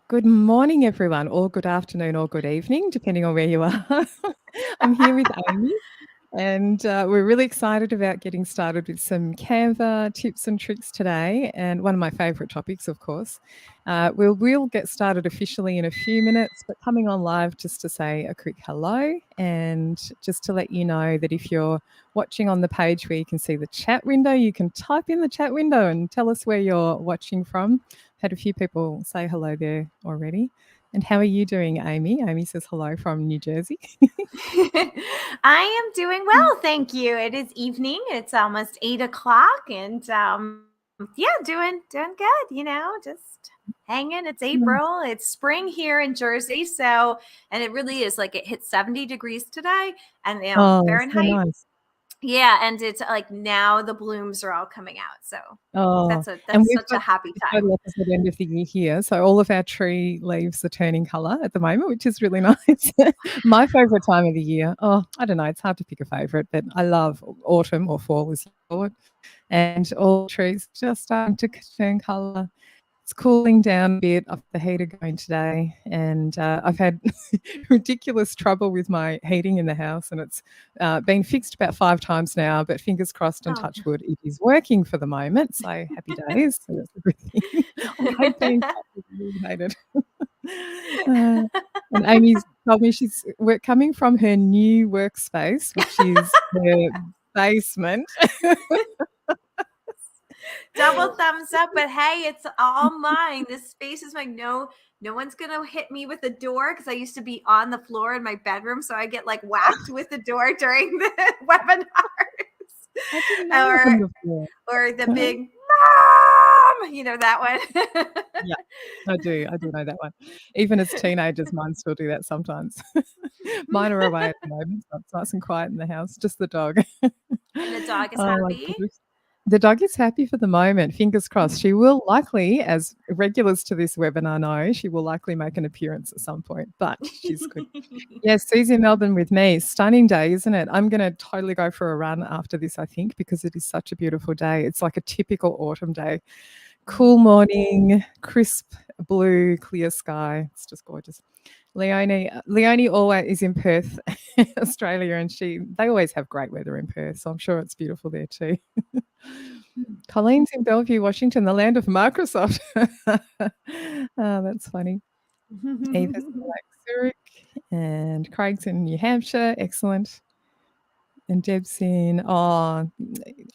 Good morning, everyone, or good afternoon, or good evening, depending on where you are. I'm here with Amy, and we're really excited about getting started with some Canva tips and tricks today. And one of my favourite topics, of course. We'll get started officially in a few minutes, but coming on live just to say a quick hello and just to let you know that if you're watching on the page where you can see the chat window, you can type in the chat window and tell us where you're watching from. Had a few people say hello there already. And how are you doing, Amy? Amy says hello from New Jersey. I am doing well, thank you. It is evening. It's almost 8 o'clock, and doing good. Just hanging. It's April. It's spring here in Jersey, and it really is like it hit 70 degrees today, and Oh, so Fahrenheit. nice. Yeah, and it's like now the blooms are all coming out. So Oh, and that's we've such a got happy the time. total opposite end of the year here. So all of our tree leaves are turning colour at the moment, which is really nice. My favourite time of the year. Oh, I don't know. It's hard to pick a favourite, but I love autumn or fall, as you call it. And all the trees just starting to turn colour. It's cooling down a bit off the heater going today, and I've had ridiculous trouble with my heating in the house, and it's been fixed about 5 times now, but fingers crossed and Oh. touch wood, it is working for the moment, so happy days. So that's a good thing. I hate being illuminated. And Amy's told me we're coming from her new workspace, which is her basement. Double thumbs up, but hey, it's all mine. This space is mine. No one's gonna hit me with the door because I used to be on the floor in my bedroom, so I get like whacked with the door during the webinars. I didn't know it from before. Or the big mom, that one. Yeah, I do know that one. Even as teenagers, mine still do that sometimes. Mine are away at the moment, so it's nice and quiet in the house, just the dog. And the dog is Oh my happy. goodness. The dog is happy for the moment, fingers crossed. She will likely, as regulars to this webinar know, she will likely make an appearance at some point, but she's good. Yes, Susie in Melbourne with me. Stunning day, isn't it? I'm going to totally go for a run after this, I think, because it is such a beautiful day. It's like a typical autumn day. Cool morning, crisp blue, clear sky. It's just gorgeous. Leonie always is in Perth, Australia, and they always have great weather in Perth, so I'm sure it's beautiful there too. Colleen's in Bellevue, Washington, the land of Microsoft. Oh, that's funny. Eva's in Lake Zurich, and Craig's in New Hampshire. Excellent. And Deb's in. Oh,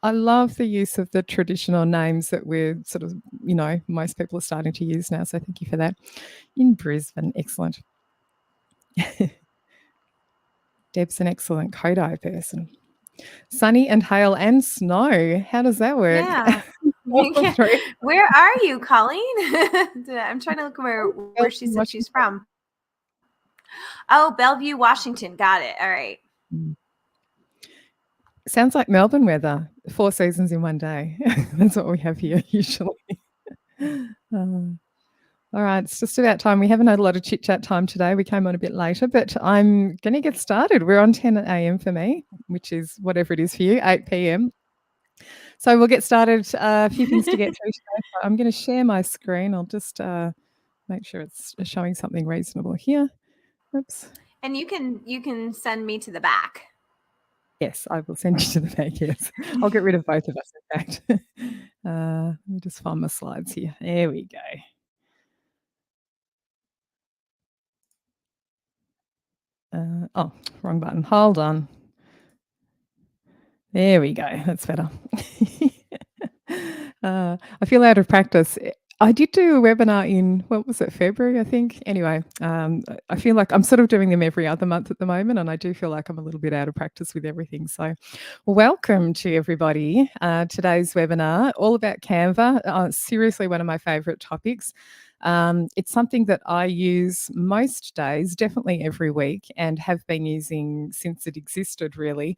I love the use of the traditional names that we're sort of, most people are starting to use now. So thank you for that. In Brisbane, excellent. Deb's an excellent Kodai person. Sunny and hail and snow. How does that work? Yeah. Where are you, Colleen? I'm trying to look where she said she's from. Oh, Bellevue, Washington. Got it. All right. Sounds like Melbourne weather. 4 seasons in one day. That's what we have here usually. All right, it's just about time. We haven't had a lot of chit chat time today. We came on a bit later, but I'm going to get started. We're on 10 a.m. for me, which is whatever it is for you, 8 p.m. So we'll get started. A few things to get through today. So I'm going to share my screen. I'll just make sure it's showing something reasonable here. Oops. And you can send me to the back. Yes, I will send you to the back, yes. I'll get rid of both of us, in fact. Let me just find my slides here. There we go. Wrong button. Hold on. There we go. That's better. I feel out of practice. I did do a webinar in, what was it, February, I think? Anyway, I feel like I'm sort of doing them every other month at the moment, and I do feel like I'm a little bit out of practice with everything. So welcome to everybody. Today's webinar, all about Canva. Seriously, one of my favourite topics. It's something that I use most days, definitely every week, and have been using since it existed, really,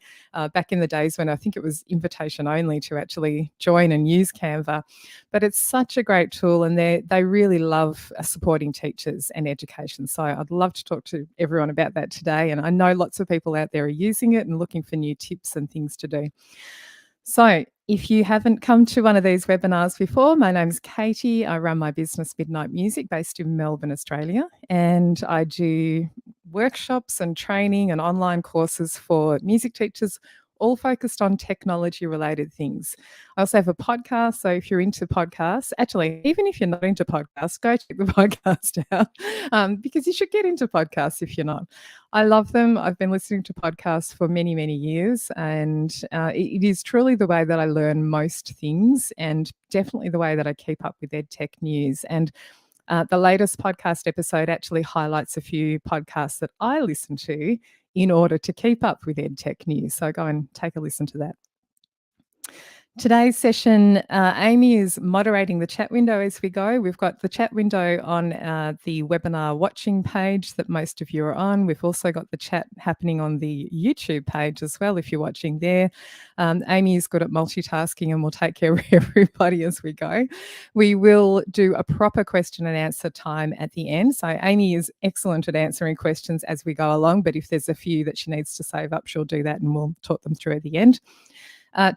back in the days when I think it was invitation only to actually join and use Canva. But it's such a great tool, and they really love supporting teachers and education. So I'd love to talk to everyone about that today, and I know lots of people out there are using it and looking for new tips and things to do. So, if you haven't come to one of these webinars before, my name's Katie. I run my business Midnight Music based in Melbourne, Australia, and I do workshops and training and online courses for music teachers, all focused on technology related things. I also have a podcast. So, if you're into podcasts, actually, even if you're not into podcasts, go check the podcast out because you should get into podcasts if you're not. I love them. I've been listening to podcasts for many, many years, and it is truly the way that I learn most things, and definitely the way that I keep up with ed tech news. And the latest podcast episode actually highlights a few podcasts that I listen to in order to keep up with ed tech news. So go and take a listen to that. Today's session, Amy is moderating the chat window as we go. We've got the chat window on the webinar watching page that most of you are on. We've also got the chat happening on the YouTube page as well if you're watching there. Amy is good at multitasking and will take care of everybody as we go. We will do a proper question and answer time at the end. So Amy is excellent at answering questions as we go along, but if there's a few that she needs to save up, she'll do that and we'll talk them through at the end.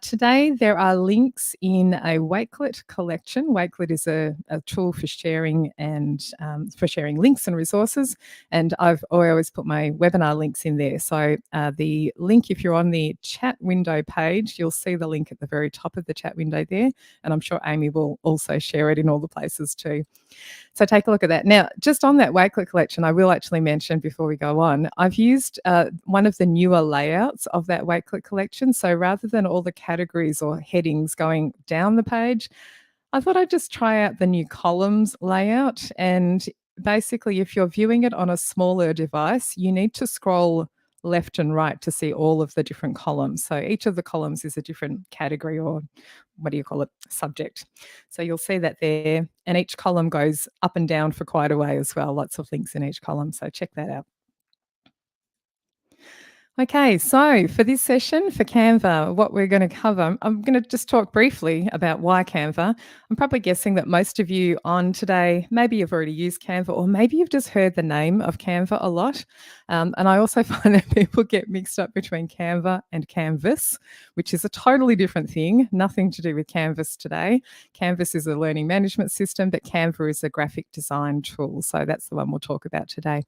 Today, there are links in a Wakelet collection. Wakelet is a tool for sharing and for sharing links and resources. And I always put my webinar links in there. So the link, if you're on the chat window page, you'll see the link at the very top of the chat window there. And I'm sure Amy will also share it in all the places too. So take a look at that. Now, just on that Wakelet collection, I will actually mention before we go on, I've used one of the newer layouts of that Wakelet collection. So rather than all the categories or headings going down the page, I thought I'd just try out the new columns layout. And basically, if you're viewing it on a smaller device, you need to scroll left and right to see all of the different columns. So each of the columns is a different category, or what do you call it, subject. So you'll see that there, and each column goes up and down for quite a way as well. Lots of links in each column, so check that out. Okay, so for this session for Canva, what we're going to cover, I'm going to just talk briefly about why Canva. I'm probably guessing that most of you on today, maybe you've already used Canva, or maybe you've just heard the name of Canva a lot. And I also find that people get mixed up between Canva and Canvas, which is a totally different thing, nothing to do with Canvas today. Canvas is a learning management system, but Canva is a graphic design tool. So that's the one we'll talk about today.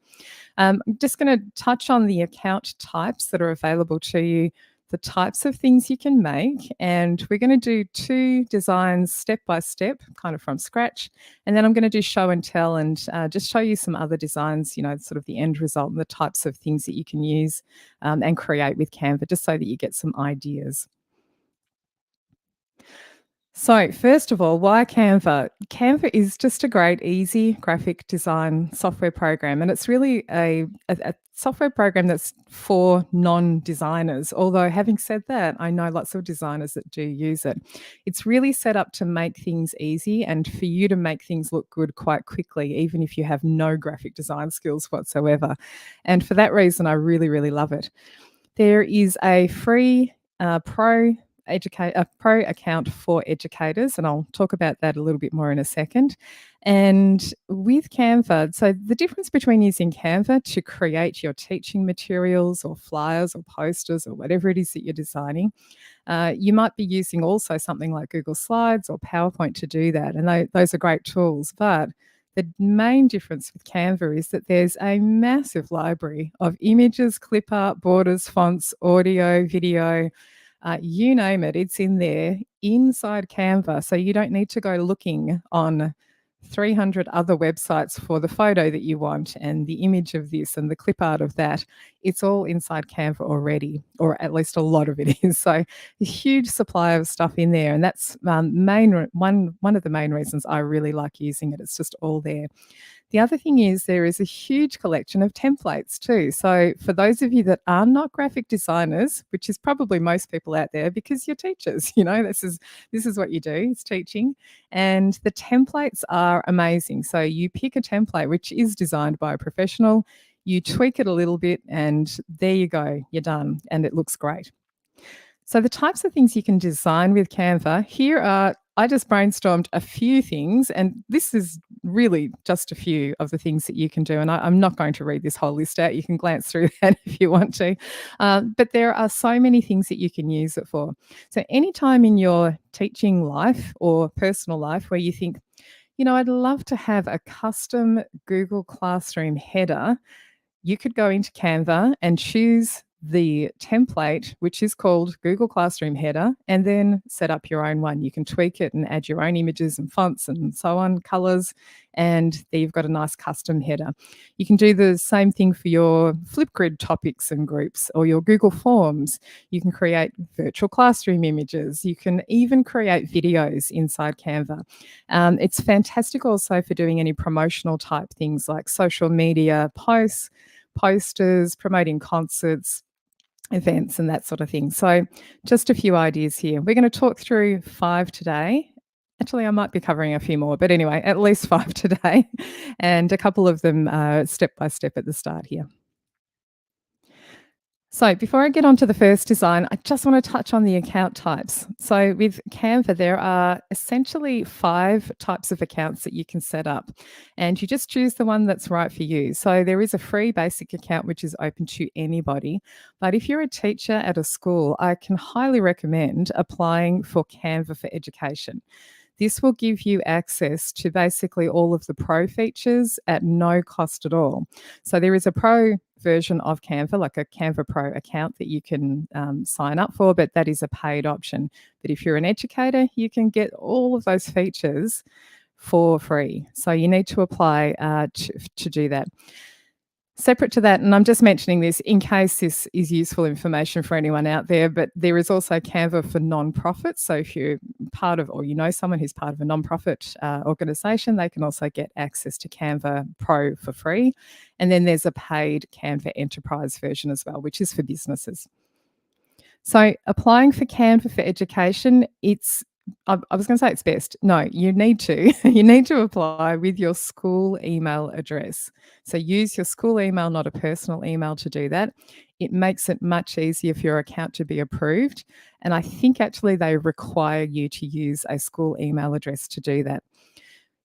I'm just going to touch on the account types that are available to you, the types of things you can make, and we're going to do 2 designs step by step, kind of from scratch, and then I'm going to do show and tell and just show you some other designs, you know, sort of the end result and the types of things that you can use and create with Canva, just so that you get some ideas. So first of all, why Canva? Canva is just a great, easy graphic design software program, and it's really a software program that's for non-designers. Although having said that, I know lots of designers that do use it. It's really set up to make things easy and for you to make things look good quite quickly, even if you have no graphic design skills whatsoever. And for that reason, I really, really love it. There is a free pro account for educators, and I'll talk about that a little bit more in a second. And with Canva, so the difference between using Canva to create your teaching materials or flyers or posters or whatever it is that you're designing, you might be using also something like Google Slides or PowerPoint to do that, and those are great tools. But the main difference with Canva is that there's a massive library of images, clip art, borders, fonts, audio, video, you name it, it's in there inside Canva. So you don't need to go looking on 300 other websites for the photo that you want and the image of this and the clip art of that. It's all inside Canva already, or at least a lot of it is. So a huge supply of stuff in there. And that's one of the main reasons I really like using it. It's just all there. The other thing is there is a huge collection of templates too. So for those of you that are not graphic designers, which is probably most people out there because you're teachers, you know, this is what you do, it's teaching. And the templates are amazing. So you pick a template which is designed by a professional, you tweak it a little bit, and there you go, you're done, and it looks great. So the types of things you can design with Canva, I just brainstormed a few things, and this is really just a few of the things that you can do. And I'm not going to read this whole list out. You can glance through that if you want to. But there are so many things that you can use it for. So anytime in your teaching life or personal life where you think, I'd love to have a custom Google Classroom header, you could go into Canva and choose the template, which is called Google Classroom Header, and then set up your own one. You can tweak it and add your own images and fonts and so on, colors, and there you've got a nice custom header. You can do the same thing for your Flipgrid topics and groups or your Google Forms. You can create virtual classroom images. You can even create videos inside Canva. It's fantastic also for doing any promotional type things like social media posts, posters, promoting concerts, events, and that sort of thing. So just a few ideas here. We're going to talk through 5 today. Actually, I might be covering a few more, but anyway, at least 5 today, and a couple of them step by step at the start here. So before I get on to the first design, I just want to touch on the account types. So with Canva, there are essentially 5 types of accounts that you can set up, and you just choose the one that's right for you. So there is a free basic account, which is open to anybody. But if you're a teacher at a school, I can highly recommend applying for Canva for Education. This will give you access to basically all of the pro features at no cost at all. So there is a pro version of Canva, like a Canva Pro account that you can sign up for, but that is a paid option. But if you're an educator, you can get all of those features for free. So you need to apply to do that. Separate to that, and I'm just mentioning this in case this is useful information for anyone out there, but there is also Canva for non-profits. So if you're part of, or someone who's part of a non-profit organisation, they can also get access to Canva Pro for free. And then there's a paid Canva Enterprise version as well, which is for businesses. So applying for Canva for Education, I was going to say it's best. No, you need to. You need to apply with your school email address. So use your school email, not a personal email, to do that. It makes it much easier for your account to be approved. And I think actually they require you to use a school email address to do that.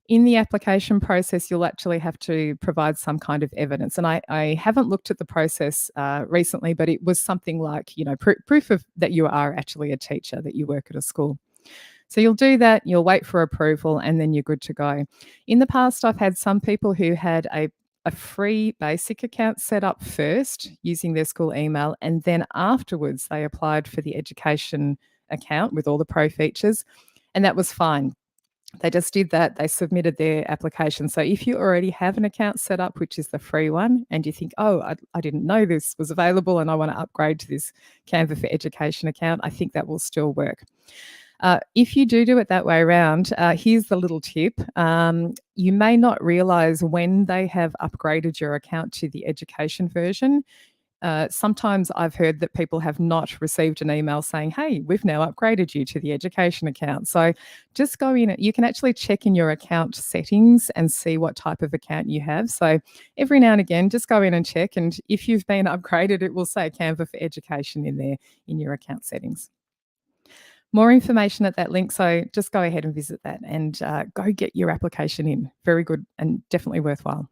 In the application process, you'll actually have to provide some kind of evidence. And I haven't looked at the process recently, but it was something like, proof of that you are actually a teacher, that you work at a school. So you'll do that, you'll wait for approval, and then you're good to go. In the past, I've had some people who had a free basic account set up first using their school email, and then afterwards they applied for the education account with all the pro features, and that was fine. They just did that. They submitted their application. So if you already have an account set up, which is the free one, and you think, I didn't know this was available and I want to upgrade to this Canva for Education account, I think that will still work. If you do it that way around, here's the little tip. You may not realize when they have upgraded your account to the education version. Sometimes I've heard that people have not received an email saying, hey, we've now upgraded you to the education account. So just go in. You can actually check in your account settings and see what type of account you have. So every now and again, just go in and check. And if you've been upgraded, it will say Canva for Education in there in your account settings. More information at that link, so just go ahead and visit that and go get your application in. Very good and definitely worthwhile.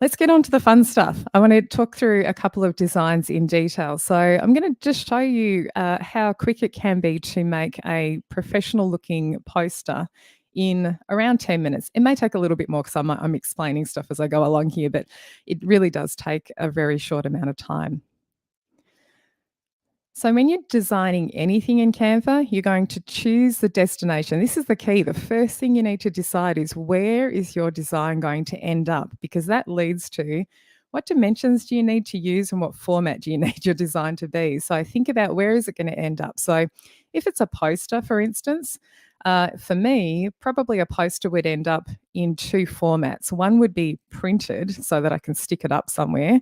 Let's get on to the fun stuff. I want to talk through a couple of designs in detail. So I'm going to just show you how quick it can be to make a professional looking poster in around 10 minutes. It may take a little bit more because I'm explaining stuff as I go along here, but it really does take a very short amount of time. So when you're designing anything in Canva, you're going to choose the destination. This is the key. The first thing you need to decide is, where is your design going to end up? Because that leads to, what dimensions do you need to use and what format do you need your design to be? So think about, where is it going to end up? So if it's a poster, for instance, for me, probably a poster would end up in 2 formats. One would be printed so that I can stick it up somewhere.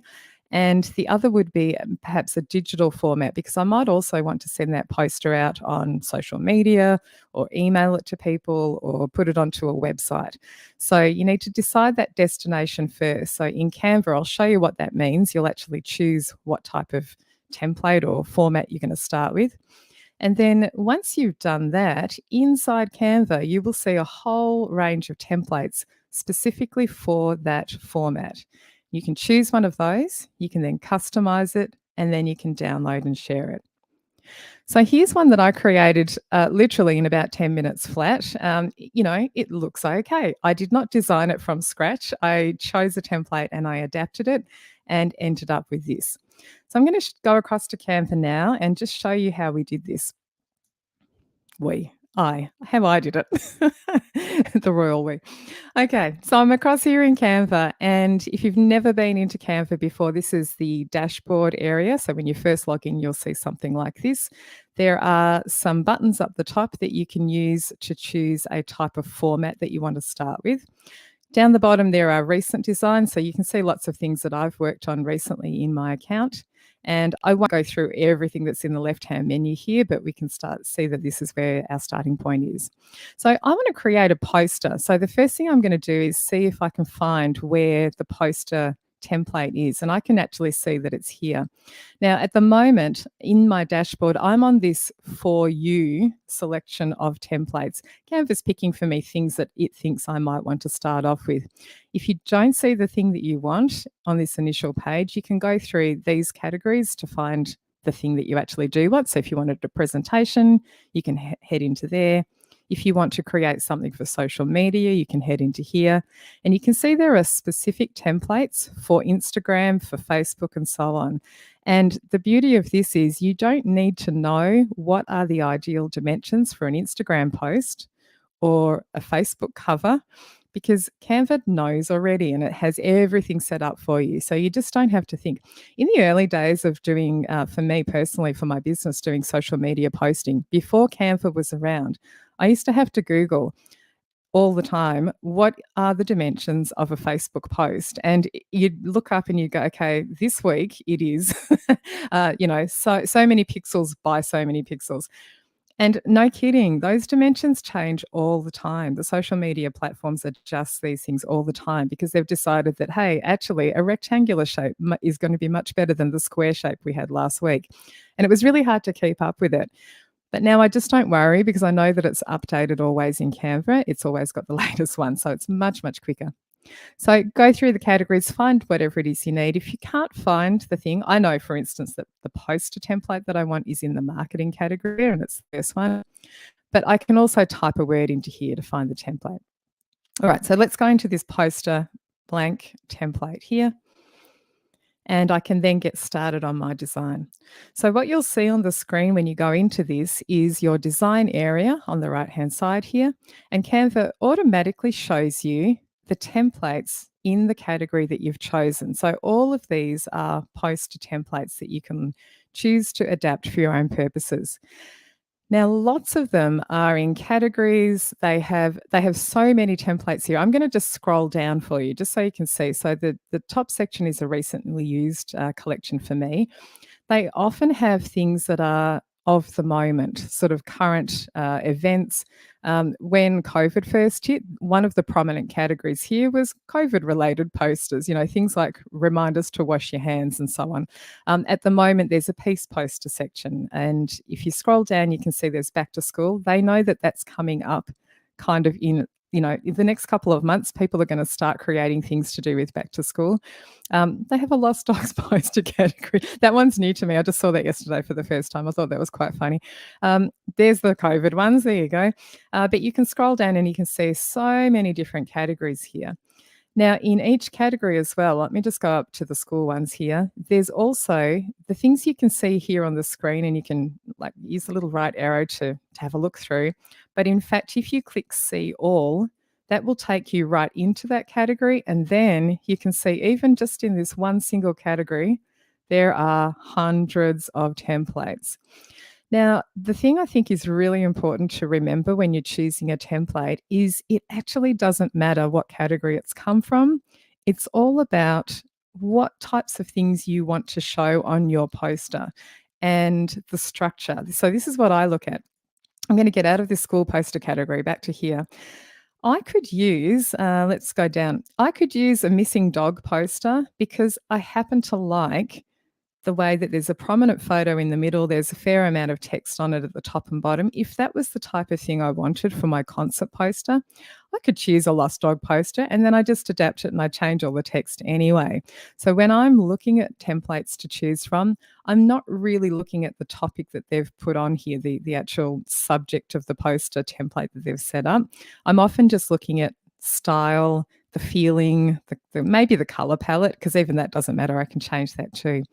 And the other would be perhaps a digital format, because I might also want to send that poster out on social media or email it to people or put it onto a website. So you need to decide that destination first. So in Canva, I'll show you what that means. You'll actually choose what type of template or format you're going to start with. And then once you've done that, inside Canva, you will see a whole range of templates specifically for that format. You can choose one of those, you can then customize it, and then you can download and share it. So here's one that I created literally in about 10 minutes flat. It looks okay. I did not design it from scratch. I chose a template and I adapted it and ended up with this. So I'm going to go across to Canva now and just show you how we did this. How I did it. The royal we. Okay, so I'm across here in Canva, and if you've never been into Canva before, this is the dashboard area. So when you first log in, you'll see something like this. There are some buttons up the top that you can use to choose a type of format that you want to start with. Down the bottom, there are recent designs, so you can see lots of things that I've worked on recently in my account. And I won't go through everything that's in the left-hand menu here, but we can see that this is where our starting point is. So I want to create a poster. So the first thing I'm going to do is see if I can find where the poster template is, and I can actually see that it's here. Now, at the moment in my dashboard, I'm on this For You selection of templates. Canva's picking for me things that it thinks I might want to start off with. If you don't see the thing that you want on this initial page, you can go through these categories to find the thing that you actually do want. So if you wanted a presentation, you can head into there. If you want to create something for social media, you can head into here. And you can see there are specific templates for Instagram, for Facebook, and so on. And the beauty of this is you don't need to know what are the ideal dimensions for an Instagram post or a Facebook cover, because Canva knows already and it has everything set up for you. So you just don't have to think. In the early days of doing, for me personally, for my business, doing social media posting, before Canva was around, I used to have to Google all the time, what are the dimensions of a Facebook post? And you'd look up and you go, okay, this week it is, so many pixels by so many pixels. And no kidding, those dimensions change all the time. The social media platforms adjust these things all the time because they've decided that, hey, actually, a rectangular shape is going to be much better than the square shape we had last week. And it was really hard to keep up with it. But now I just don't worry because I know that it's updated always in Canva. It's always got the latest one, so it's much, much quicker. So go through the categories, find whatever it is you need. If you can't find the thing, I know, for instance, that the poster template that I want is in the marketing category and it's the first one. But I can also type a word into here to find the template. All right, so let's go into this poster blank template here. And I can then get started on my design. So what you'll see on the screen when you go into this is your design area on the right-hand side here. And Canva automatically shows you the templates in the category that you've chosen. So all of these are poster templates that you can choose to adapt for your own purposes. Now, lots of them are in categories. They have so many templates here. I'm going to just scroll down for you just so you can see. So the top section is a recently used collection for me. They often have things that are of the moment, sort of current events. When COVID first hit, one of the prominent categories here was COVID-related posters, things like reminders to wash your hands and so on. At the moment, there's a peace poster section. And if you scroll down, you can see there's back to school. They know that that's coming up kind of in the next couple of months, people are going to start creating things to do with back to school. They have a lost dogs poster category. That one's new to me. I just saw that yesterday for the first time. I thought that was quite funny. There's the COVID ones. There you go. But you can scroll down and you can see so many different categories here. Now, in each category as well, let me just go up to the school ones here. There's also the things you can see here on the screen, and you can use the little right arrow to have a look through. But in fact, if you click See All, that will take you right into that category. And then you can see even just in this one single category, there are hundreds of templates. Now, the thing I think is really important to remember when you're choosing a template is it actually doesn't matter what category it's come from. It's all about what types of things you want to show on your poster and the structure. So this is what I look at. I'm going to get out of this school poster category back to here. I could use, let's go down. I could use a missing dog poster because I happen to like the way that there's a prominent photo in the middle, there's a fair amount of text on it at the top and bottom. If that was the type of thing I wanted for my concert poster, I could choose a lost dog poster and then I just adapt it and I change all the text anyway. So when I'm looking at templates to choose from, I'm not really looking at the topic that they've put on here, the actual subject of the poster template that they've set up. I'm often just looking at style, the feeling, maybe the color palette, because even that doesn't matter. I can change that too.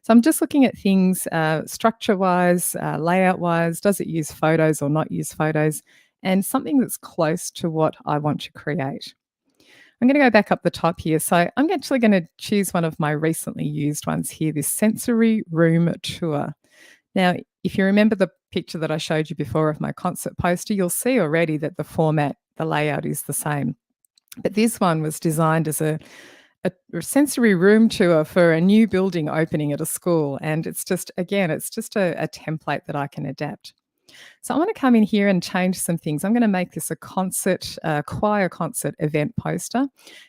So I'm just looking at things structure-wise, layout-wise. Does it use photos or not use photos? And something that's close to what I want to create. I'm going to go back up the top here. So I'm actually going to choose one of my recently used ones here, this sensory room tour. Now, if you remember the picture that I showed you before of my concert poster, you'll see already that the format, the layout is the same. But this one was designed as a sensory room tour for a new building opening at a school. And it's just, again, it's just a template that I can adapt. So I want to come in here and change some things. I'm going to make this a concert, choir concert event poster.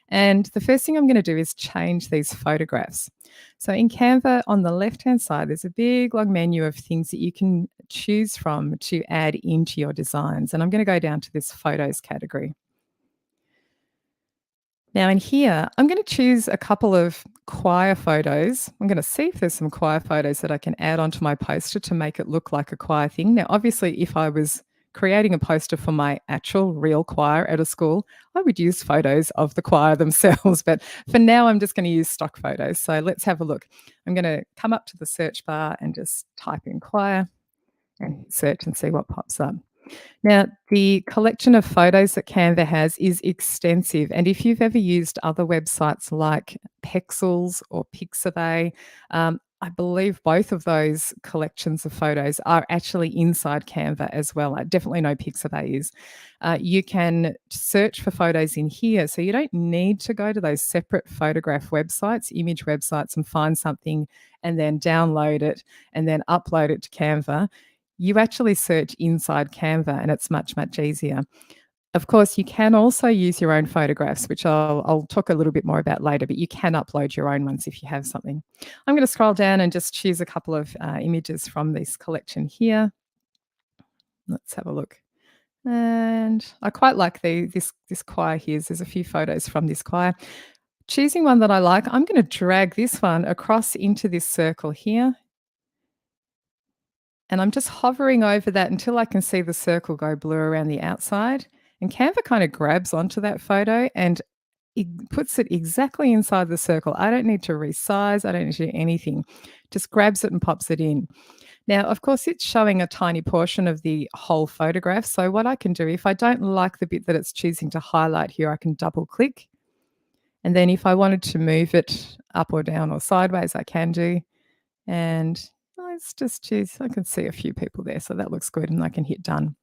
And the first thing I'm going to do is change these photographs. So in Canva, on the left-hand side, there's a big long menu of things that you can choose from to add into your designs. And I'm going to go down to this photos category. Now in here, I'm going to choose a couple of choir photos. I'm going to see if there's some choir photos that I can add onto my poster to make it look like a choir thing. Now, obviously, if I was creating a poster for my actual real choir at a school, I would use photos of the choir themselves. But for now, I'm just going to use stock photos. So let's have a look. I'm going to come up to the search bar and just type in choir and search and see what pops up. Now, the collection of photos that Canva has is extensive. And if you've ever used other websites like Pexels or Pixabay, I believe both of those collections of photos are actually inside Canva as well. I definitely know Pixabay is. You can search for photos in here, so you don't need to go to those separate photograph websites, image websites, and find something and then download it and then upload it to Canva. You actually search inside Canva and it's much, much easier. Of course, you can also use your own photographs, which I'll talk a little bit more about later, but you can upload your own ones if you have something. I'm going to scroll down and just choose a couple of images from this collection here. Let's have a look. And I quite like this choir here. There's a few photos from this choir. Choosing one that I like, I'm going to drag this one across into this circle here. And I'm just hovering over that until I can see the circle go blue around the outside. And Canva kind of grabs onto that photo and it puts it exactly inside the circle. I don't need to resize. I don't need to do anything. Just grabs it and pops it in. Now, of course, it's showing a tiny portion of the whole photograph. So what I can do, if I don't like the bit that it's choosing to highlight here, I can double click. And then if I wanted to move it up or down or sideways, I can do. And let's just choose, I can see a few people there, so that looks good, and I can hit done.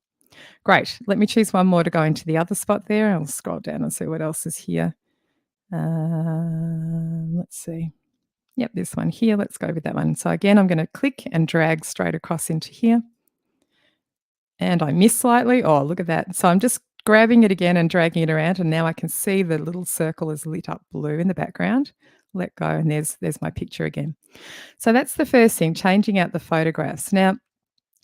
Great. Let me choose one more to go into the other spot there. I'll scroll down and see what else is here. Let's see. Yep, this one here. Let's go with that one. So again, I'm going to click and drag straight across into here. And I missed slightly. Oh, look at that. So I'm just grabbing it again and dragging it around, and now I can see the little circle is lit up blue in the background. Let go, and there's my picture again. So that's the first thing, changing out the photographs. Now,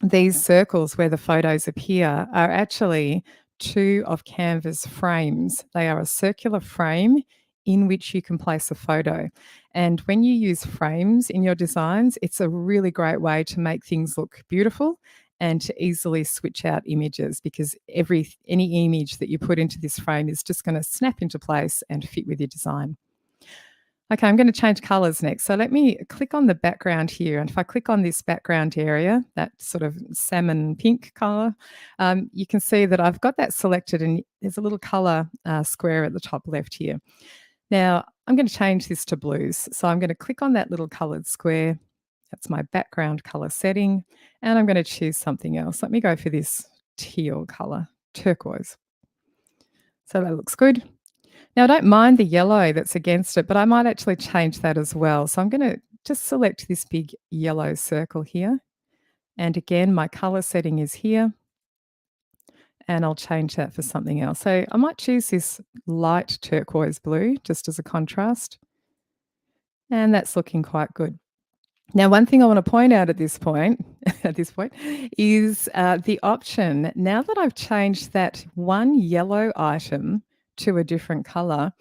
these circles where the photos appear are actually two of Canva's frames. They are a circular frame in which you can place a photo. And when you use frames in your designs, it's a really great way to make things look beautiful and to easily switch out images, because any image that you put into this frame is just going to snap into place and fit with your design. Okay, I'm going to change colors next. So let me click on the background here. And if I click on this background area, that sort of salmon pink color, you can see that I've got that selected and there's a little color square at the top left here. Now, I'm going to change this to blues. So I'm going to click on that little colored square. That's my background color setting. And I'm going to choose something else. Let me go for this teal color, turquoise. So that looks good. Now, I don't mind the yellow that's against it, but I might actually change that as well. So I'm going to just select this big yellow circle here. And again, my color setting is here. And I'll change that for something else. So I might choose this light turquoise blue just as a contrast. And that's looking quite good. Now, one thing I want to point out at this point, is the option. Now that I've changed that one yellow item to a different color,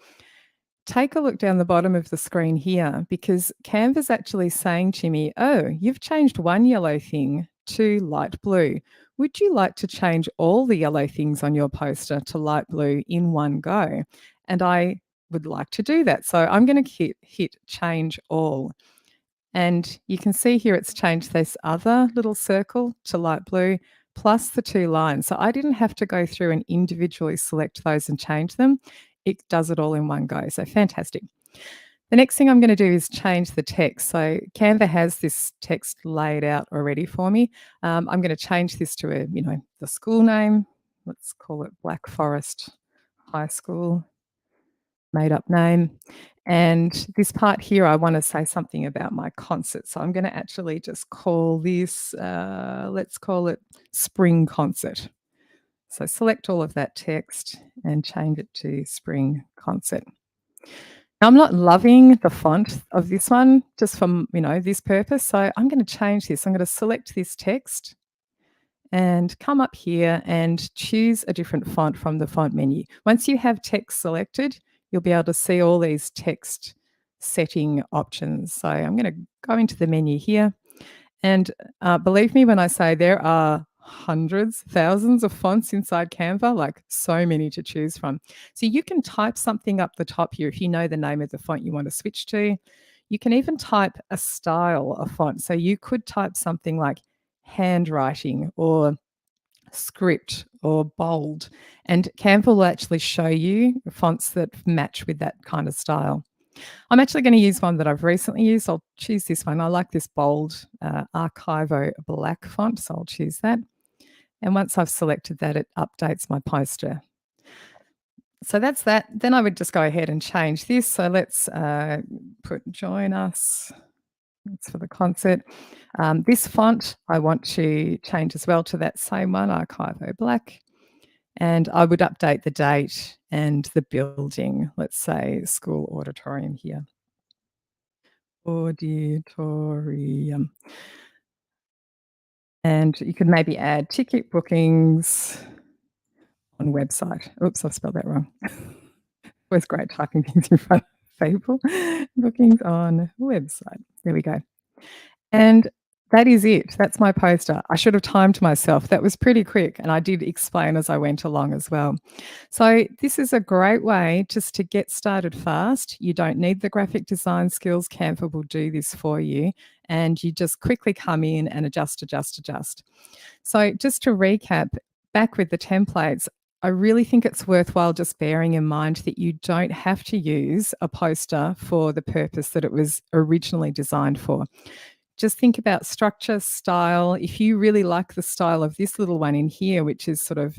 take a look down the bottom of the screen here, because Canva's actually saying to me, oh, you've changed one yellow thing to light blue. Would you like to change all the yellow things on your poster to light blue in one go? And I would like to do that. So I'm going to hit change all. And you can see here it's changed this other little circle to light blue plus the 2 lines. So I didn't have to go through and individually select those and change them. It does it all in one go. So fantastic. The next thing I'm going to do is change the text. So Canva has this text laid out already for me. I'm going to change this to the school name. Let's call it Black Forest High School, made up name. And this part here, I want to say something about my concert. So I'm going to actually just call this, let's call it Spring Concert. So select all of that text and change it to Spring Concert. Now, I'm not loving the font of this one just for, this purpose. So I'm going to change this. I'm going to select this text and come up here and choose a different font from the font menu. Once you have text selected, you'll be able to see all these text setting options. So I'm going to go into the menu here. And believe me when I say there are hundreds, thousands of fonts inside Canva, like so many to choose from. So you can type something up the top here if you know the name of the font you want to switch to. You can even type a style of font. So you could type something like handwriting or script or bold, and Canva will actually show you fonts that match with that kind of style. I'm actually going to use one that I've recently used. I'll choose this one. I like this bold Archivo black font, so I'll choose that. And once I've selected that, it updates my poster. So that's that. Then I would just go ahead and change this. So let's put join us. It's for the concert. This font I want to change as well to that same one, Archivo Black. And I would update the date and the building. Let's say school auditorium here. Auditorium. And you could maybe add ticket bookings on website. Oops, I've spelled that wrong. Always great typing things in front of people. Bookings on website. There we go. And that is it. That's my poster. I should have timed myself. That was pretty quick, and I did explain as I went along as well. So this is a great way just to get started fast. You don't need the graphic design skills. Canva will do this for you, and you just quickly come in and adjust. So just to recap, back with the templates, I really think it's worthwhile just bearing in mind that you don't have to use a poster for the purpose that it was originally designed for. Just think about structure, style. If you really like the style of this little one in here, which is sort of,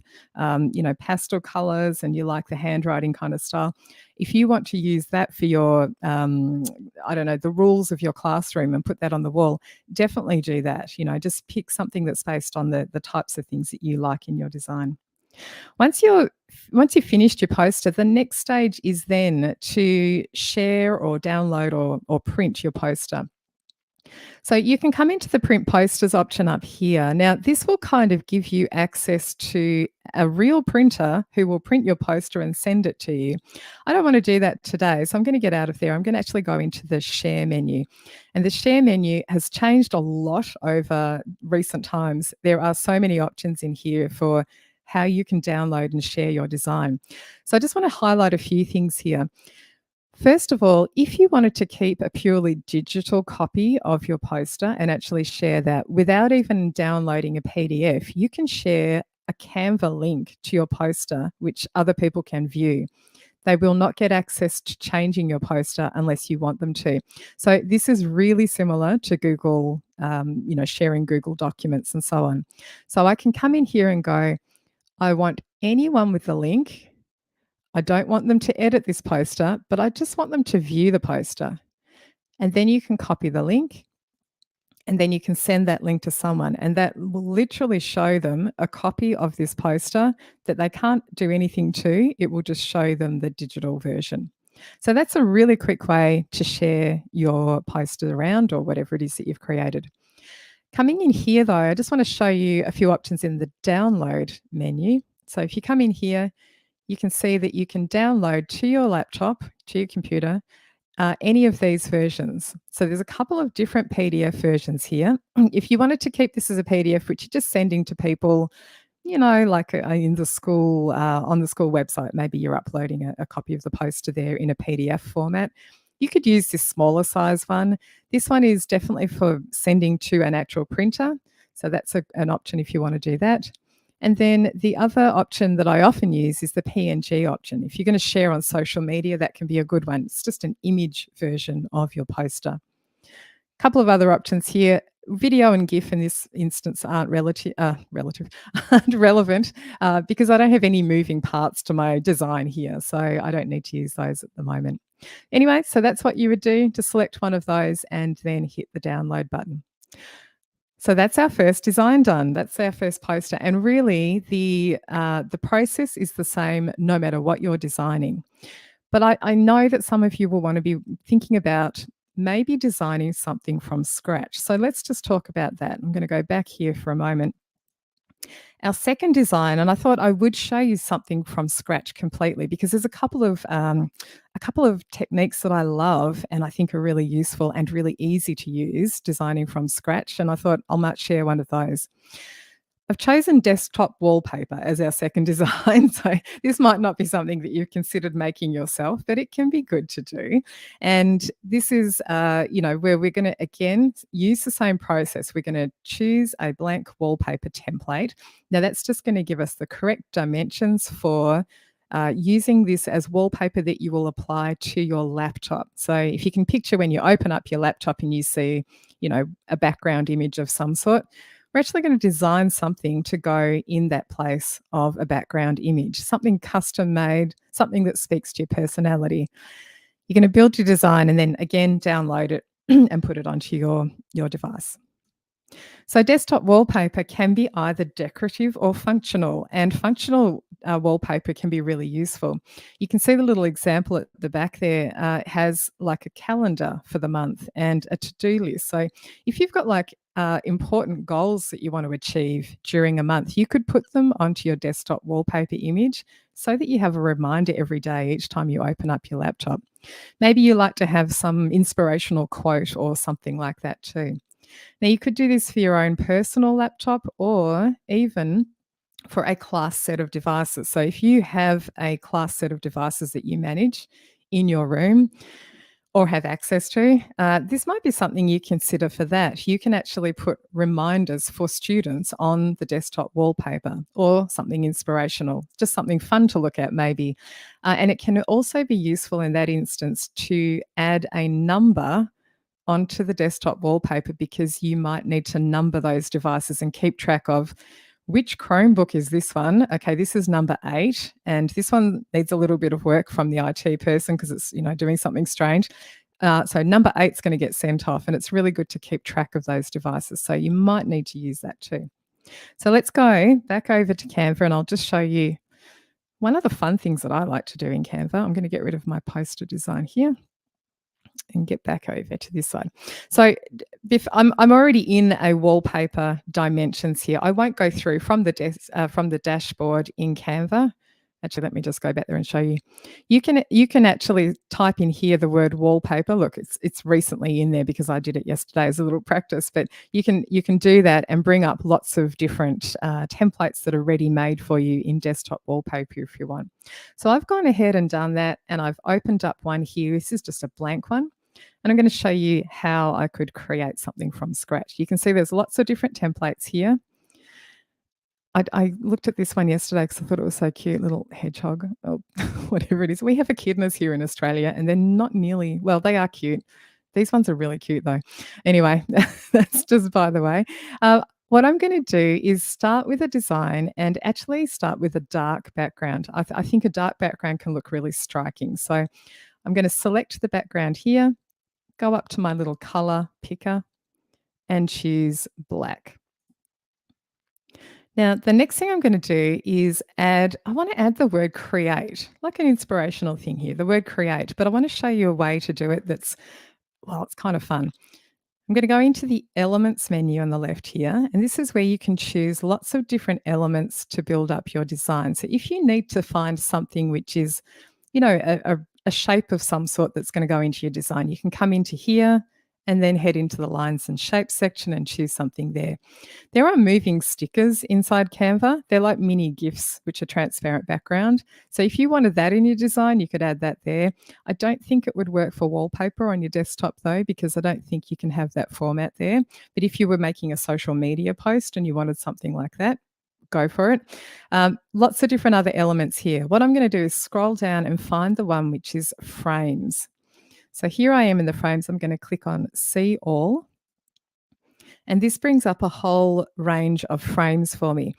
pastel colors, and you like the handwriting kind of style, if you want to use that for your, the rules of your classroom and put that on the wall, definitely do that. Just pick something that's based on the types of things that you like in your design. Once you've finished your poster, the next stage is then to share or download or print your poster. So you can come into the print posters option up here. Now, this will kind of give you access to a real printer who will print your poster and send it to you. I don't want to do that today, so I'm going to get out of there. I'm going to actually go into the share menu. And the share menu has changed a lot over recent times. There are so many options in here for how you can download and share your design. So I just want to highlight a few things here. First of all, if you wanted to keep a purely digital copy of your poster and actually share that without even downloading a PDF, you can share a Canva link to your poster, which other people can view. They will not get access to changing your poster unless you want them to. So this is really similar to Google, sharing Google documents and so on. So I can come in here and go, I want anyone with the link. I don't want them to edit this poster, but I just want them to view the poster. And then you can copy the link, and then you can send that link to someone, and that will literally show them a copy of this poster that they can't do anything to. It will just show them the digital version. So that's a really quick way to share your poster around or whatever it is that you've created. Coming in here though, I just want to show you a few options in the download menu. So if you come in here, you can see that you can download to your laptop, to your computer, any of these versions. So there's a couple of different PDF versions here. If you wanted to keep this as a PDF, which you're just sending to people, like in the school, on the school website, maybe you're uploading a copy of the poster there in a PDF format. You could use this smaller size one. This one is definitely for sending to an actual printer. So that's an option if you want to do that. And then the other option that I often use is the PNG option. If you're going to share on social media, that can be a good one. It's just an image version of your poster. A couple of other options here. Video and GIF in this instance aren't aren't relevant because I don't have any moving parts to my design here. So I don't need to use those at the moment. Anyway, so that's what you would do, to select one of those and then hit the download button. So that's our first design done. That's our first poster. And really the process is the same no matter what you're designing. But I know that some of you will want to be thinking about maybe designing something from scratch. So let's just talk about that. I'm going to go back here for a moment. Our second design, and I thought I would show you something from scratch completely because there's a couple of techniques that I love and I think are really useful and really easy to use designing from scratch. And I thought I might share one of those. I've chosen desktop wallpaper as our second design. So this might not be something that you've considered making yourself, but it can be good to do. And this is, where we're going to, again, use the same process. We're going to choose a blank wallpaper template. Now that's just going to give us the correct dimensions for using this as wallpaper that you will apply to your laptop. So if you can picture when you open up your laptop and you see, a background image of some sort, we're actually going to design something to go in that place of a background image, something custom made, something that speaks to your personality. You're going to build your design and then again download it and put it onto your device. So desktop wallpaper can be either decorative or functional, and functional wallpaper can be really useful. You can see the little example at the back there has like a calendar for the month and a to-do list. So if you've got like important goals that you want to achieve during a month, you could put them onto your desktop wallpaper image so that you have a reminder every day each time you open up your laptop. Maybe you like to have some inspirational quote or something like that too. Now, you could do this for your own personal laptop or even for a class set of devices. So if you have a class set of devices that you manage in your room or have access to, this might be something you consider for that. You can actually put reminders for students on the desktop wallpaper or something inspirational, just something fun to look at maybe. And it can also be useful in that instance to add a number onto the desktop wallpaper because you might need to number those devices and keep track of which Chromebook is this one. Okay, this is number 8, and this one needs a little bit of work from the IT person because it's doing something strange. So number 8 is going to get sent off, and it's really good to keep track of those devices. So you might need to use that too. So let's go back over to Canva, and I'll just show you one of the fun things that I like to do in Canva. I'm going to get rid of my poster design here and get back over to this side. So I'm already in a wallpaper dimensions here. I won't go through from the dashboard in Canva. Actually, let me just go back there and show you. You can actually type in here the word wallpaper. Look, it's recently in there because I did it yesterday as a little practice. But you can do that and bring up lots of different templates that are ready made for you in desktop wallpaper if you want. So I've gone ahead and done that, and I've opened up one here. This is just a blank one. And I'm going to show you how I could create something from scratch. You can see there's lots of different templates here. I looked at this one yesterday because I thought it was so cute, little hedgehog, or whatever it is. We have echidnas here in Australia, and they're not nearly, well, they are cute. These ones are really cute though. Anyway, that's just by the way. What I'm going to do is start with a design and actually start with a dark background. I think a dark background can look really striking. So I'm going to select the background here, go up to my little color picker and choose black. Now, the next thing I'm going to do is I want to add the word create, like an inspirational thing here, the word create, but I want to show you a way to do it well, it's kind of fun. I'm going to go into the elements menu on the left here, and this is where you can choose lots of different elements to build up your design. So if you need to find something which is, a shape of some sort that's going to go into your design, you can come into here and then head into the lines and shapes section and choose something there. There are moving stickers inside Canva. They're like mini GIFs, which are transparent background. So if you wanted that in your design, you could add that there. I don't think it would work for wallpaper on your desktop though, because I don't think you can have that format there. But if you were making a social media post and you wanted something like that, go for it. Lots of different other elements here. What I'm going to do is scroll down and find the one which is frames. So here I am in the frames. I'm going to click on See All. And this brings up a whole range of frames for me.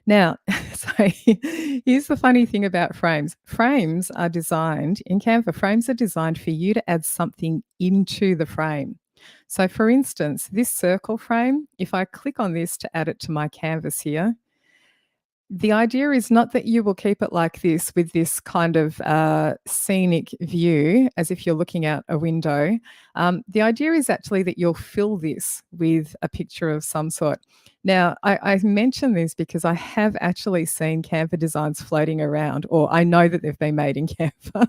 Now, so here's the funny thing about frames. Frames are designed in Canva, frames are designed for you to add something into the frame. So for instance, this circle frame, if I click on this to add it to my canvas here, the idea is not that you will keep it like this with this kind of scenic view as if you're looking out a window. The idea is actually that you'll fill this with a picture of some sort. Now, I mention this because I have actually seen Canva designs floating around, or I know that they've been made in Canva,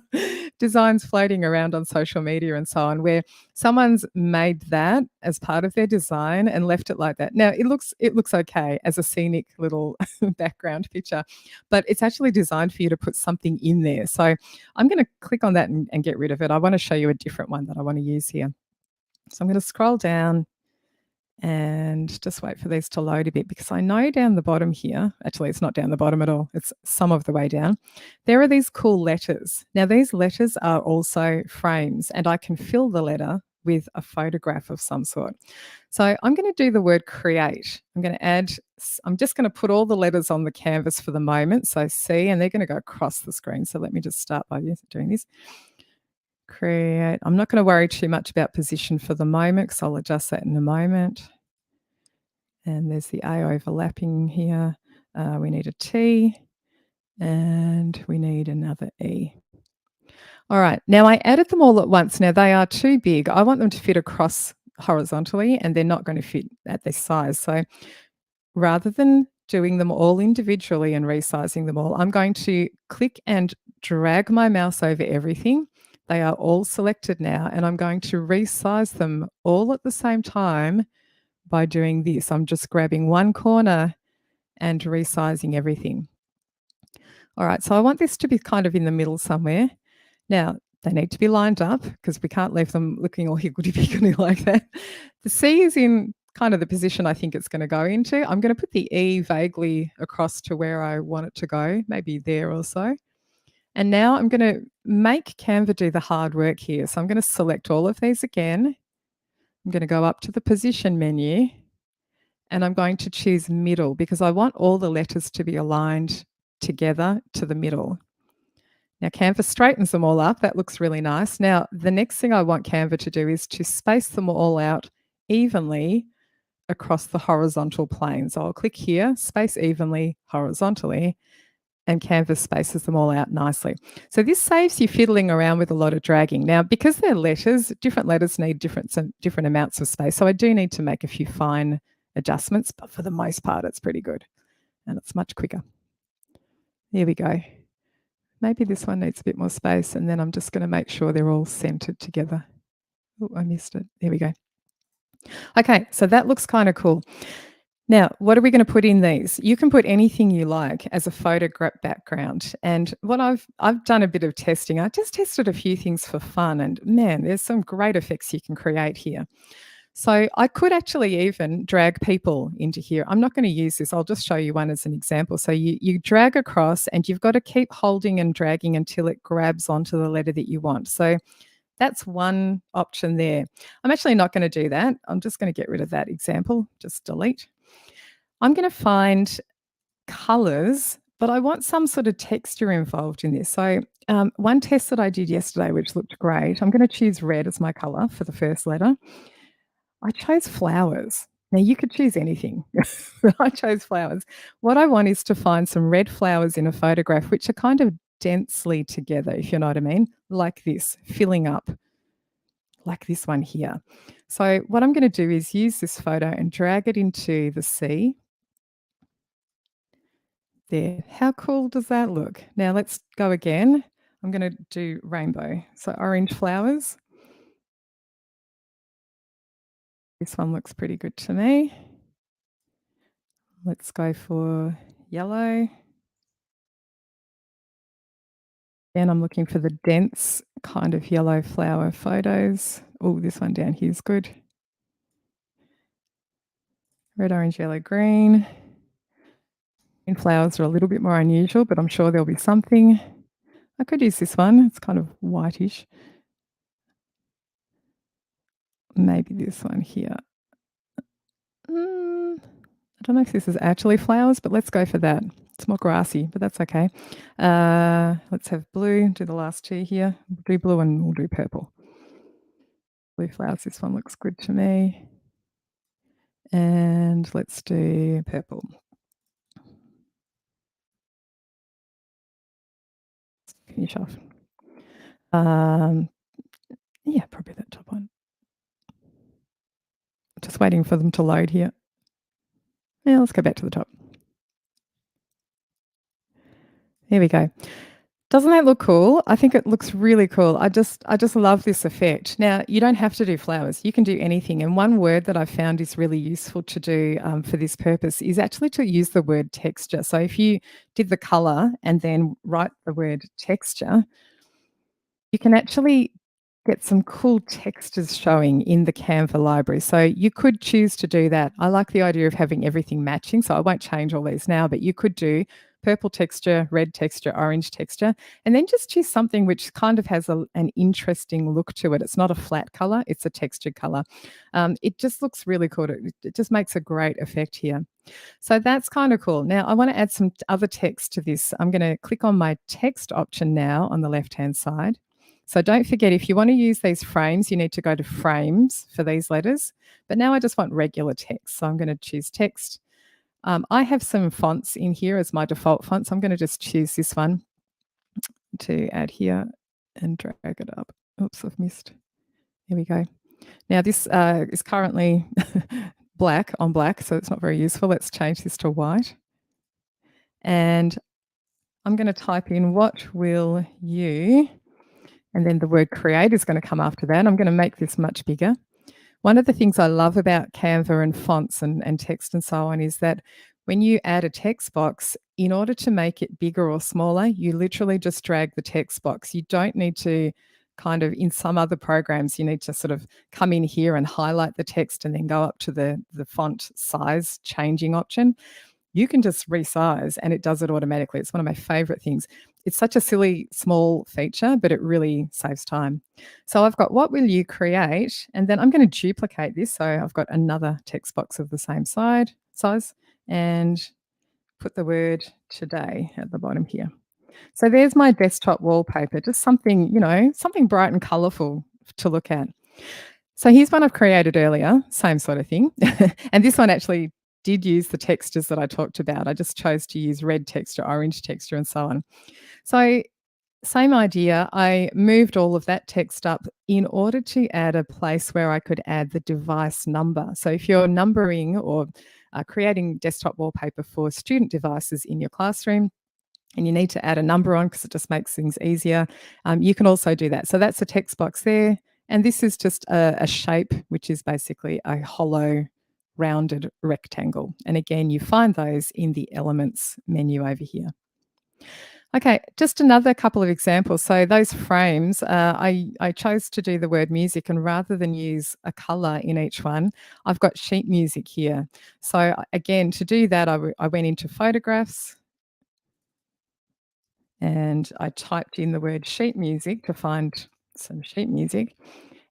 designs floating around on social media and so on, where someone's made that as part of their design and left it like that. Now, it looks okay as a scenic little background picture, but it's actually designed for you to put something in there. So I'm going to click on that and get rid of it. I want to show you a different one that I want to use here. So I'm going to scroll down and just wait for these to load a bit, because I know down the bottom here, actually it's not down the bottom at all, it's some of the way down, there are these cool letters. Now these letters are also frames, and I can fill the letter with a photograph of some sort. So I'm going to do the word create. I'm just going to put all the letters on the canvas for the moment. So C, and they're going to go across the screen. So let me just start by doing this. Create. I'm not going to worry too much about position for the moment, because I'll adjust that in a moment. And there's the A overlapping here. We need a T, and we need another E. All right, now I added them all at once. Now they are too big. I want them to fit across horizontally, and they're not going to fit at this size. So rather than doing them all individually and resizing them all, I'm going to click and drag my mouse over everything. They are all selected now, and I'm going to resize them all at the same time by doing this. I'm just grabbing one corner and resizing everything. All right, so I want this to be kind of in the middle somewhere. Now, they need to be lined up, because we can't leave them looking all higgledy-piggledy like that. The C is in kind of the position I think it's going to go into. I'm going to put the E vaguely across to where I want it to go, maybe there or so. And now I'm going to make Canva do the hard work here. So I'm going to select all of these again. I'm going to go up to the position menu, and I'm going to choose middle, because I want all the letters to be aligned together to the middle. Now Canva straightens them all up. That looks really nice. Now the next thing I want Canva to do is to space them all out evenly across the horizontal plane. So I'll click here, space evenly horizontally, and Canva spaces them all out nicely. So this saves you fiddling around with a lot of dragging. Now, because they're letters, different letters need different amounts of space. So I do need to make a few fine adjustments, but for the most part, it's pretty good. And it's much quicker. There we go. Maybe this one needs a bit more space, and then I'm just going to make sure they're all centered together. Oh, I missed it. There we go. Okay, so that looks kind of cool. Now, what are we going to put in these? You can put anything you like as a photograph background. And what I've done a bit of testing. I just tested a few things for fun, and man, there's some great effects you can create here. So I could actually even drag people into here. I'm not going to use this. I'll just show you one as an example. So you drag across, and you've got to keep holding and dragging until it grabs onto the letter that you want. So that's one option there. I'm actually not going to do that. I'm just going to get rid of that example. Just delete. I'm going to find colors, but I want some sort of texture involved in this. So one test that I did yesterday, which looked great, I'm going to choose red as my color for the first letter. I chose flowers. Now you could choose anything. I chose flowers. What I want is to find some red flowers in a photograph which are kind of densely together, if you know what I mean, like this, filling up, like this one here. So what I'm going to do is use this photo and drag it into the sea. There. How cool does that look? Now let's go again. I'm going to do rainbow. So orange flowers. This one looks pretty good to me. Let's go for yellow. And I'm looking for the dense kind of yellow flower photos. Oh, this one down here is good. Red, orange, yellow, green. Green flowers are a little bit more unusual, but I'm sure there'll be something. I could use this one. It's kind of whitish. Maybe this one here. I don't know if this is actually flowers, but let's go for that. It's more grassy, but that's okay. Let's have blue. Do the last two here. We'll do blue and we'll do purple. Blue flowers. This one looks good to me. And let's do purple. Finish off. Yeah, probably that top one. Just waiting for them to load here. Yeah, let's go back to the top. Here we go. Doesn't that look cool? I think it looks really cool. I just love this effect. Now, you don't have to do flowers. You can do anything. And one word that I found is really useful to do for this purpose is actually to use the word texture. So if you did the color and then write the word texture, you can actually get some cool textures showing in the Canva library. So you could choose to do that. I like the idea of having everything matching, so I won't change all these now, but you could do purple texture, red texture, orange texture, and then just choose something which kind of has an interesting look to it. It's not a flat color, it's a textured color. It just looks really cool. It just makes a great effect here. So that's kind of cool. Now I want to add some other text to this. I'm going to click on my text option now on the left-hand side. So don't forget, if you want to use these frames, you need to go to frames for these letters. But now I just want regular text. So I'm going to choose text. I have some fonts in here as my default fonts. I'm going to just choose this one to add here and drag it up. Oops, I've missed. Here we go. Now this is currently black on black, so it's not very useful. Let's change this to white. And I'm going to type in what will you, and then the word create is going to come after that. I'm going to make this much bigger. One of the things I love about Canva and fonts and text and so on is that when you add a text box, in order to make it bigger or smaller, you literally just drag the text box. You don't need to kind of, in some other programs, you need to sort of come in here and highlight the text and then go up to the font size changing option. You can just resize and it does it automatically. It's one of my favorite things. It's such a silly small feature, but it really saves time. So I've got what will you create? And then I'm going to duplicate this. So I've got another text box of the same size and put the word today at the bottom here. So there's my desktop wallpaper, just something, something bright and colorful to look at. So here's one I've created earlier, same sort of thing. And this one actually did use the textures that I talked about. I just chose to use red texture, orange texture, and so on. So same idea. I moved all of that text up in order to add a place where I could add the device number. So if you're numbering or creating desktop wallpaper for student devices in your classroom, and you need to add a number on because it just makes things easier, you can also do that. So that's a text box there. And this is just a shape, which is basically a hollow rounded rectangle. And again, you find those in the elements menu over here. Okay, just another couple of examples. So those frames, I chose to do the word music, and rather than use a color in each one, I've got sheet music here. So again, to do that, I went into photographs and I typed in the word sheet music to find some sheet music.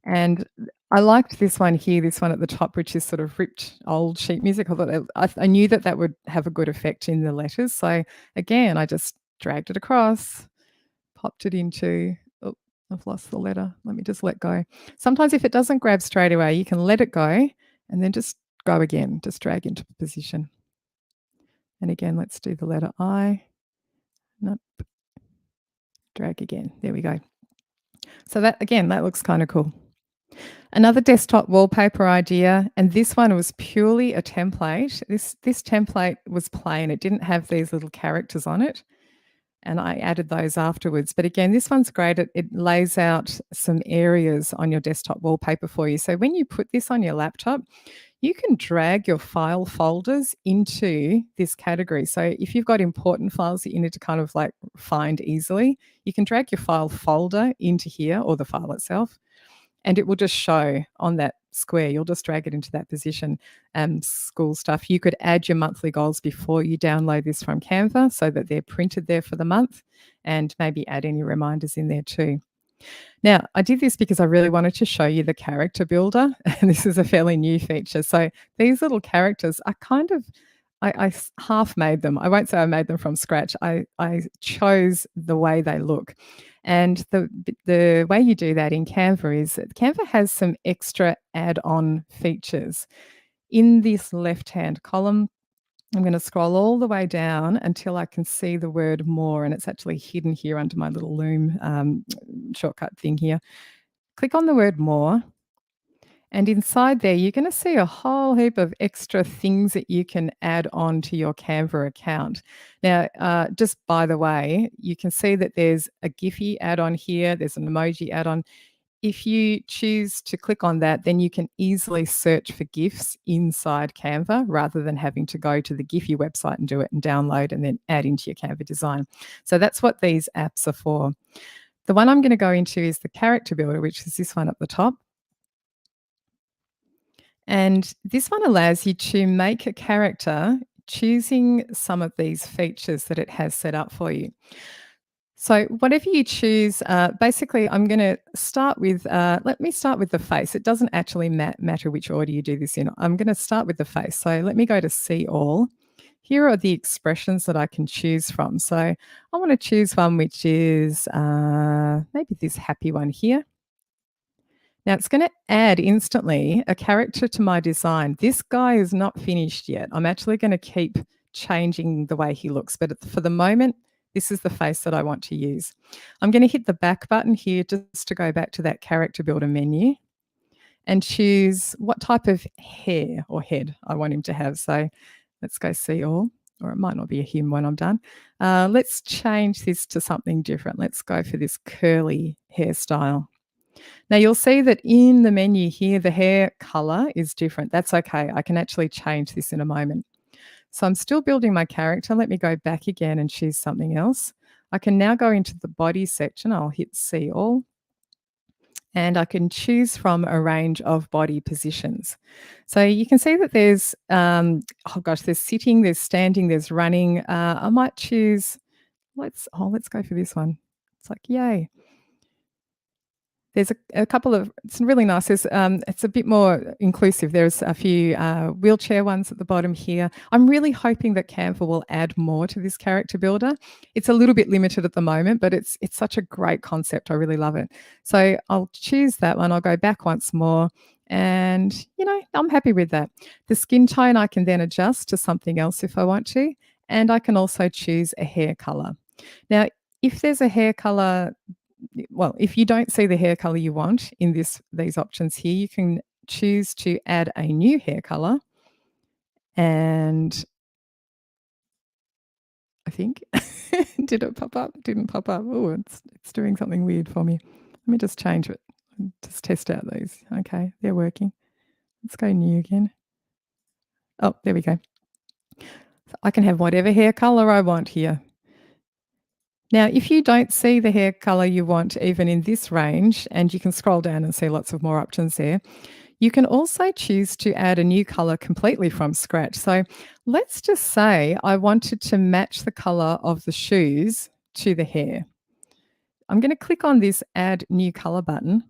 And I liked this one here, this one at the top, which is sort of ripped old sheet music. I thought I knew that would have a good effect in the letters. So again, I just dragged it across, popped it into, oh, I've lost the letter. Let me just let go. Sometimes if it doesn't grab straight away, you can let it go and then just go again, just drag into position. And again, let's do the letter I. Nope. Drag again. There we go. So that, again, that looks kind of cool. Another desktop wallpaper idea, and this one was purely a template. This template was plain. It didn't have these little characters on it, and I added those afterwards. But again, this one's great. It lays out some areas on your desktop wallpaper for you. So when you put this on your laptop, you can drag your file folders into this category. So if you've got important files that you need to kind of like find easily, you can drag your file folder into here, or the file itself, and it will just show on that square. You'll just drag it into that position. School stuff. You could add your monthly goals before you download this from Canva so that they're printed there for the month, and maybe add any reminders in there too. Now, I did this because I really wanted to show you the character builder, and this is a fairly new feature. So these little characters are kind of, I half made them. I won't say I made them from scratch. I chose the way they look. And the way you do that in Canva is that Canva has some extra add-on features. In this left-hand column, I'm going to scroll all the way down until I can see the word more, and it's actually hidden here under my little Loom shortcut thing here. Click on the word more, and inside there, you're going to see a whole heap of extra things that you can add on to your Canva account. Now, just by the way, you can see that there's a Giphy add-on here. There's an emoji add-on. If you choose to click on that, then you can easily search for GIFs inside Canva rather than having to go to the Giphy website and do it and download and then add into your Canva design. So that's what these apps are for. The one I'm going to go into is the character builder, which is this one at the top. And this one allows you to make a character choosing some of these features that it has set up for you. So whatever you choose, basically I'm going to start with, let me start with the face. It doesn't actually matter which order you do this in. I'm going to start with the face. So let me go to see all. Here are the expressions that I can choose from. So I want to choose one which is maybe this happy one here. Now it's going to add instantly a character to my design. This guy is not finished yet. I'm actually going to keep changing the way he looks, but for the moment, this is the face that I want to use. I'm going to hit the back button here just to go back to that character builder menu and choose what type of hair or head I want him to have. So let's go see all, or it might not be a him when I'm done. Let's change this to something different. Let's go for this curly hairstyle. Now you'll see that in the menu here, the hair color is different. That's okay. I can actually change this in a moment. So I'm still building my character. Let me go back again and choose something else. I can now go into the body section. I'll hit see all. And I can choose from a range of body positions. So you can see that there's, oh gosh, there's sitting, there's standing, there's running. I might choose, let's go for this one. It's like, yay. There's a couple of, it's really nice. It's a bit more inclusive. There's a few wheelchair ones at the bottom here. I'm really hoping that Canva will add more to this character builder. It's a little bit limited at the moment, but it's such a great concept. I really love it. So I'll choose that one. I'll go back once more. And, you know, I'm happy with that. The skin tone I can then adjust to something else if I want to. And I can also choose a hair color. Now, if there's a hair color, well, if you don't see the hair color you want in these options here, you can choose to add a new hair color. And I think, did it pop up? Didn't pop up. Oh, it's doing something weird for me. Let me just change it. Just test out these. Okay, they're working. Let's go new again. Oh, there we go. So I can have whatever hair color I want here. Now, if you don't see the hair color you want even in this range, and you can scroll down and see lots of more options there, you can also choose to add a new color completely from scratch. So let's just say I wanted to match the color of the shoes to the hair. I'm going to click on this add new color button,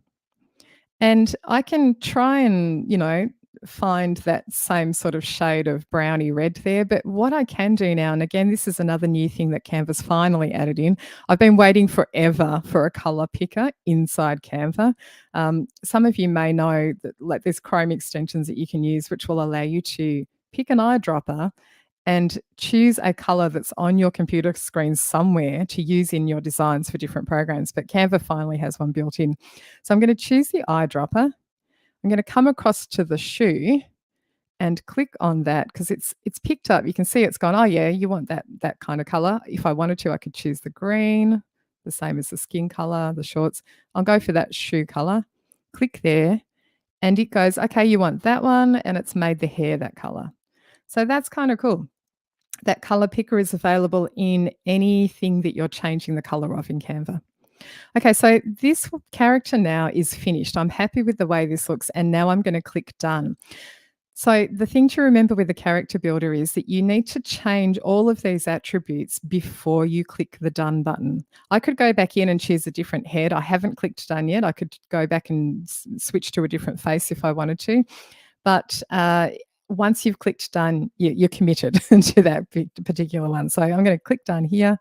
and I can try and, you know, find that same sort of shade of browny red there. But what I can do now, and again, this is another new thing that Canva's finally added in. I've been waiting forever for a color picker inside Canva. Some of you may know that like there's Chrome extensions that you can use, which will allow you to pick an eyedropper and choose a color that's on your computer screen somewhere to use in your designs for different programs. But Canva finally has one built in. So I'm going to choose the eyedropper. I'm going to come across to the shoe and click on that because it's picked up. You can see it's gone, oh yeah, you want that kind of color. If I wanted to, I could choose the green, the same as the skin color, the shorts. I'll go for that shoe color. Click there and it goes, okay, you want that one, and it's made the hair that color. So that's kind of cool. That color picker is available in anything that you're changing the color of in Canva. Okay, so this character now is finished. I'm happy with the way this looks, and now I'm going to click done. So the thing to remember with the character builder is that you need to change all of these attributes before you click the done button. I could go back in and choose a different head. I haven't clicked done yet. I could go back and switch to a different face if I wanted to. But once you've clicked done, you're committed to that particular one. So I'm going to click done here.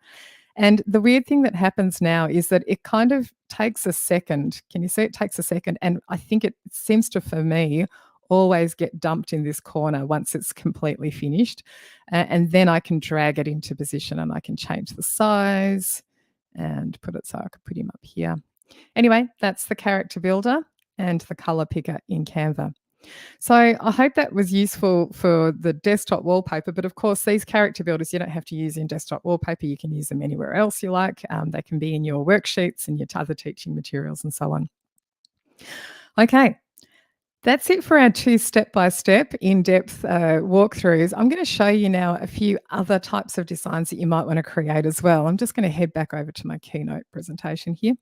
And the weird thing that happens now is that it kind of takes a second. Can you see it takes a second? And I think it seems to, for me, always get dumped in this corner once it's completely finished. And then I can drag it into position and I can change the size and put it so I could put him up here. Anyway, that's the character builder and the color picker in Canva. So I hope that was useful for the desktop wallpaper, but of course these character builders you don't have to use in desktop wallpaper. You can use them anywhere else you like. They can be in your worksheets and your other teaching materials and so on. Okay, that's it for our 2 step-by-step in-depth walkthroughs. I'm going to show you now a few other types of designs that you might want to create as well. I'm just going to head back over to my keynote presentation here.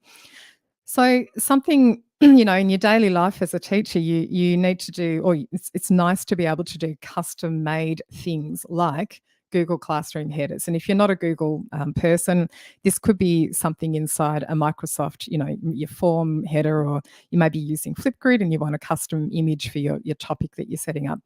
So something, in your daily life as a teacher, you need to do, or it's nice to be able to do custom-made things like Google Classroom headers. And if you're not a Google person, this could be something inside a Microsoft, your form header, or you may be using Flipgrid and you want a custom image for your topic that you're setting up.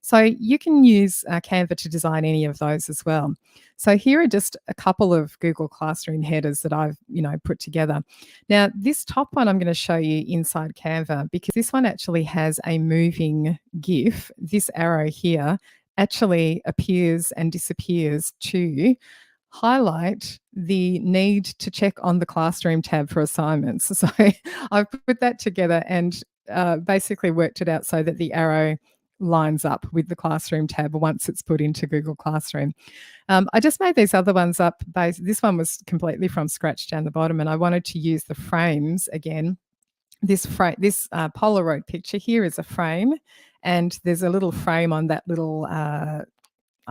So you can use Canva to design any of those as well. So here are just a couple of Google Classroom headers that I've, put together. Now, this top one I'm going to show you inside Canva because this one actually has a moving GIF. This arrow here actually appears and disappears to highlight the need to check on the Classroom tab for assignments. So I've put that together and basically worked it out so that the arrow lines up with the Classroom tab once it's put into Google Classroom. I just made these other ones up. This one was completely from scratch down the bottom, and I wanted to use the frames again. This Polaroid picture here is a frame, and there's a little frame on that little I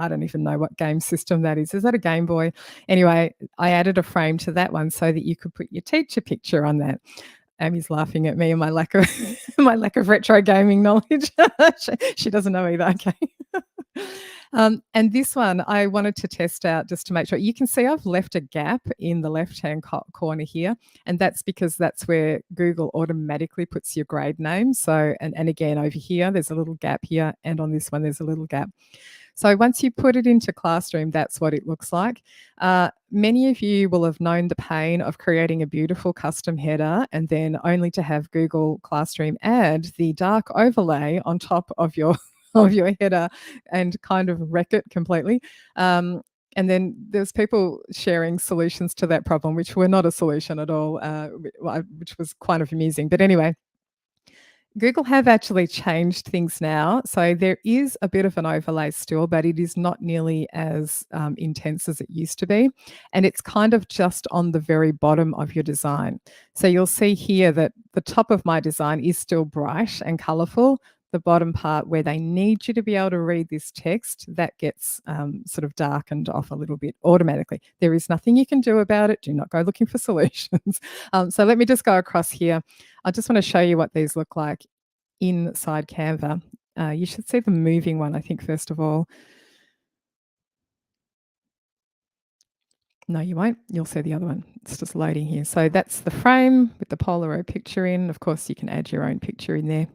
don't even know what game system that is. Is that a Game Boy? Anyway, I added a frame to that one so that you could put your teacher picture on that. Amy's laughing at me and my lack of my lack of retro gaming knowledge. She doesn't know either. Okay. And this one I wanted to test out just to make sure. You can see I've left a gap in the left-hand corner here, and that's because that's where Google automatically puts your grade name. So, and again over here, there's a little gap here, and on this one, there's a little gap. So once you put it into Classroom, that's what it looks like. Many of you will have known the pain of creating a beautiful custom header and then only to have Google Classroom add the dark overlay on top of your header and kind of wreck it completely. And then there's people sharing solutions to that problem, which were not a solution at all, which was quite amusing. But anyway, Google have actually changed things now. So there is a bit of an overlay still, but it is not nearly as intense as it used to be. And it's kind of just on the very bottom of your design. So you'll see here that the top of my design is still bright and colorful. The bottom part where they need you to be able to read this text, that gets sort of darkened off a little bit automatically. There is nothing you can do about it. Do not go looking for solutions. So let me just go across here. I just want to show you what these look like inside Canva. You should see the moving one, I think, first of all. No, you won't. You'll see the other one. It's just loading here. So that's the frame with the Polaroid picture in. Of course, you can add your own picture in there.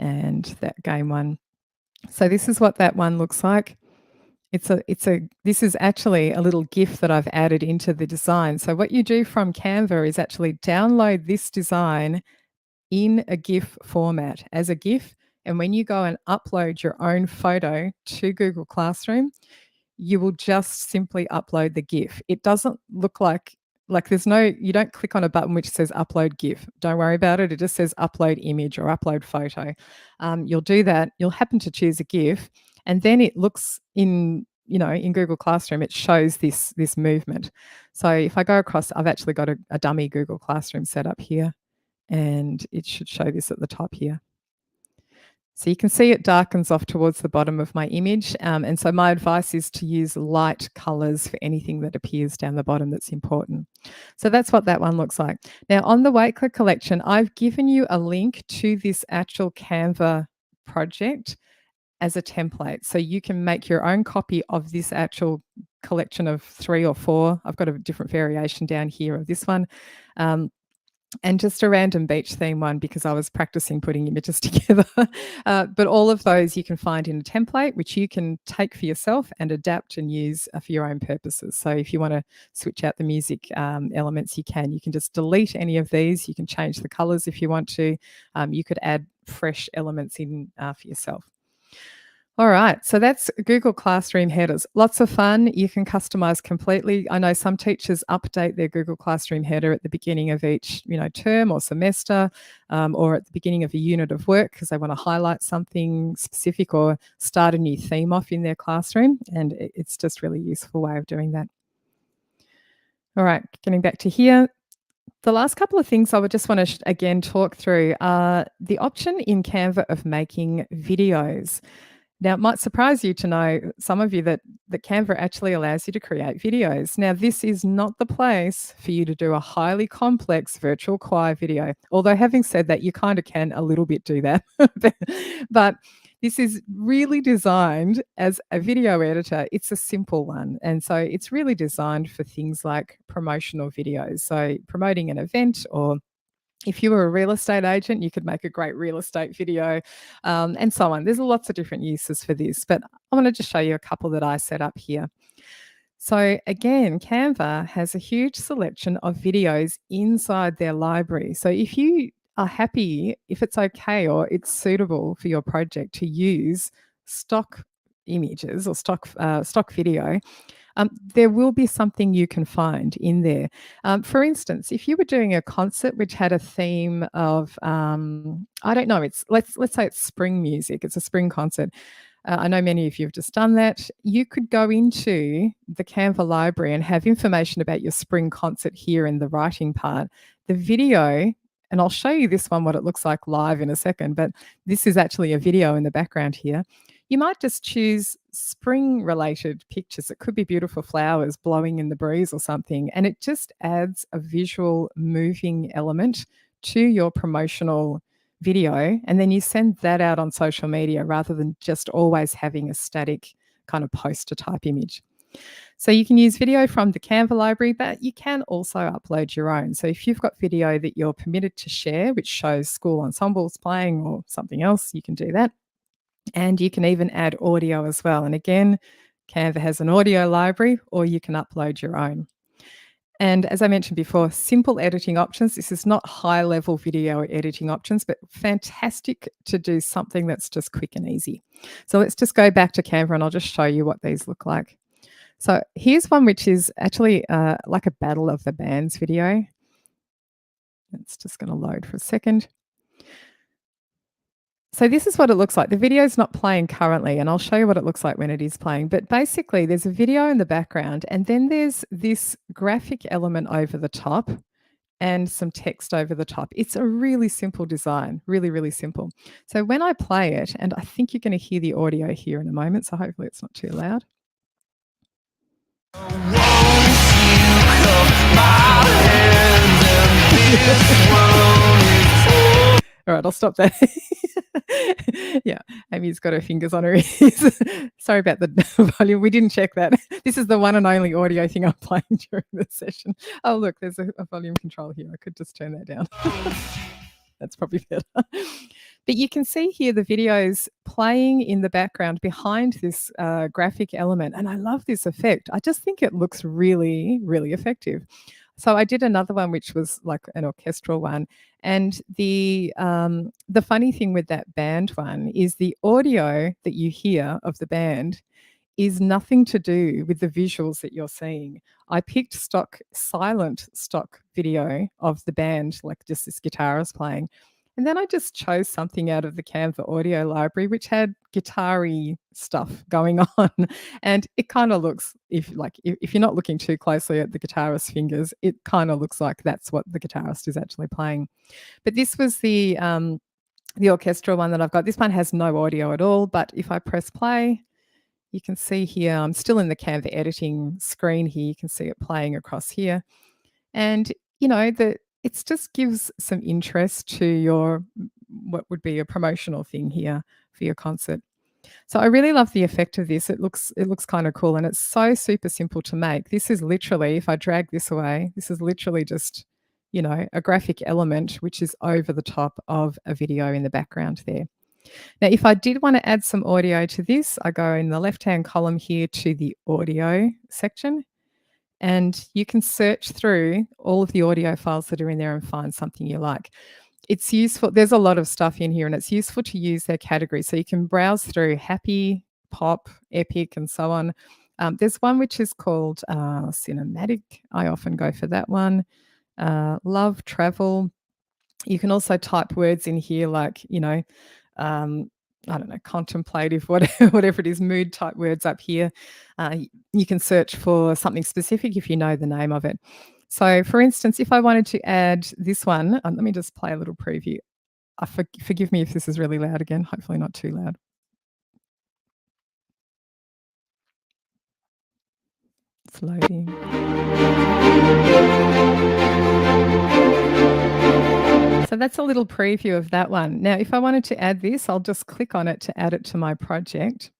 and that game one. So this is what that one looks like. This is actually a little GIF that I've added into the design. So what you do from Canva is actually download this design in a GIF format as a GIF. And when you go and upload your own photo to Google Classroom, you will just simply upload the GIF. It doesn't look like you don't click on a button which says upload GIF. Don't worry about it. It just says upload image or upload photo. You'll do that. You'll happen to choose a GIF, and then it looks in Google Classroom, it shows this movement. So if I go across, I've actually got a dummy Google Classroom set up here, and it should show this at the top here. So you can see it darkens off towards the bottom of my image. And so my advice is to use light colors for anything that appears down the bottom that's important. So that's what that one looks like. Now on the Wakeler collection, I've given you a link to this actual Canva project as a template. So you can make your own copy of this actual collection of 3 or 4. I've got a different variation down here of this one. And just a random beach theme one because I was practicing putting images together. But all of those you can find in a template, which you can take for yourself and adapt and use for your own purposes. So if you want to switch out the music elements, you can. You can just delete any of these. You can change the colors if you want to. You could add fresh elements in for yourself. All right, so that's Google Classroom headers. Lots of fun. You can customize completely. I know some teachers update their Google Classroom header at the beginning of each, term or semester, or at the beginning of a unit of work because they want to highlight something specific or start a new theme off in their classroom. And it's just really a useful way of doing that. All right, getting back to here. The last couple of things I would just want to again talk through are the option in Canva of making videos. Now, it might surprise you to know, some of you, that Canva actually allows you to create videos. Now, this is not the place for you to do a highly complex virtual choir video, although having said that, you kind of can a little bit do that. But this is really designed as a video editor. It's a simple one. And so it's really designed for things like promotional videos. So promoting an event, or if you were a real estate agent, you could make a great real estate video, and so on. There's lots of different uses for this, but I want to just show you a couple that I set up here. So again, Canva has a huge selection of videos inside their library. So if you are happy, if it's okay or it's suitable for your project to use stock images or stock video, there will be something you can find in there. For instance, if you were doing a concert which had a theme of, I don't know, let's say it's spring music. It's a spring concert. I know many of you have just done that. You could go into the Canva library and have information about your spring concert here in the writing part. The video, and I'll show you this one, what it looks like live in a second, but this is actually a video in the background here. You might just choose spring-related pictures. It could be beautiful flowers blowing in the breeze or something, and it just adds a visual moving element to your promotional video, and then you send that out on social media rather than just always having a static kind of poster type image. So you can use video from the Canva library, but you can also upload your own. So if you've got video that you're permitted to share, which shows school ensembles playing or something else, you can do that. And you can even add audio as well. And again, Canva has an audio library, or you can upload your own. And as I mentioned before, simple editing options. This is not high-level video editing options, but fantastic to do something that's just quick and easy. So let's just go back to Canva and I'll just show you what these look like. So here's one which is actually like a Battle of the Bands video. It's just going to load for a second. So this is what it looks like. The video is not playing currently, and I'll show you what it looks like when it is playing. But basically, there's a video in the background, and then there's this graphic element over the top and some text over the top. It's a really simple design, really, really simple. So when I play it, and I think you're going to hear the audio here in a moment, so hopefully it's not too loud. All right, I'll stop there. Yeah, Amy's got her fingers on her ears. Sorry about the volume. We didn't check that. This is the one and only audio thing I'm playing during the session. Oh, look, there's a volume control here. I could just turn that down. That's probably better. But you can see here the videos playing in the background behind this graphic element. And I love this effect. I just think it looks really, really effective. So I did another one which was like an orchestral one, and the funny thing with that band one is the audio that you hear of the band is nothing to do with the visuals that you're seeing. I picked silent stock video of the band, like just this guitarist playing. And then I just chose something out of the Canva audio library, which had guitar-y stuff going on. And it kind of looks, if you're not looking too closely at the guitarist's fingers, it kind of looks like that's what the guitarist is actually playing. But this was the orchestral one that I've got. This one has no audio at all, but if I press play, you can see here, I'm still in the Canva editing screen here. You can see it playing across here. And, it just gives some interest to what would be a promotional thing here for your concert. So I really love the effect of this. It looks kind of cool, and it's so super simple to make. This is literally, if I drag this away, this is literally just, a graphic element which is over the top of a video in the background there. Now, if I did want to add some audio to this, I go in the left-hand column here to the audio section, and you can search through all of the audio files that are in there and find something you like. It's useful. There's a lot of stuff in here, and it's useful to use their categories. So you can browse through happy, pop, epic, and so on. There's one which is called cinematic. I often go for that one. Love, travel. You can also type words in here like, I don't know, contemplative, whatever it is, mood type words up here. You can search for something specific if you know the name of it. So, for instance, if I wanted to add this one, let me just play a little preview. Forgive me if this is really loud again, hopefully not too loud. It's loading. So that's a little preview of that one. Now, if I wanted to add this, I'll just click on it to add it to my project.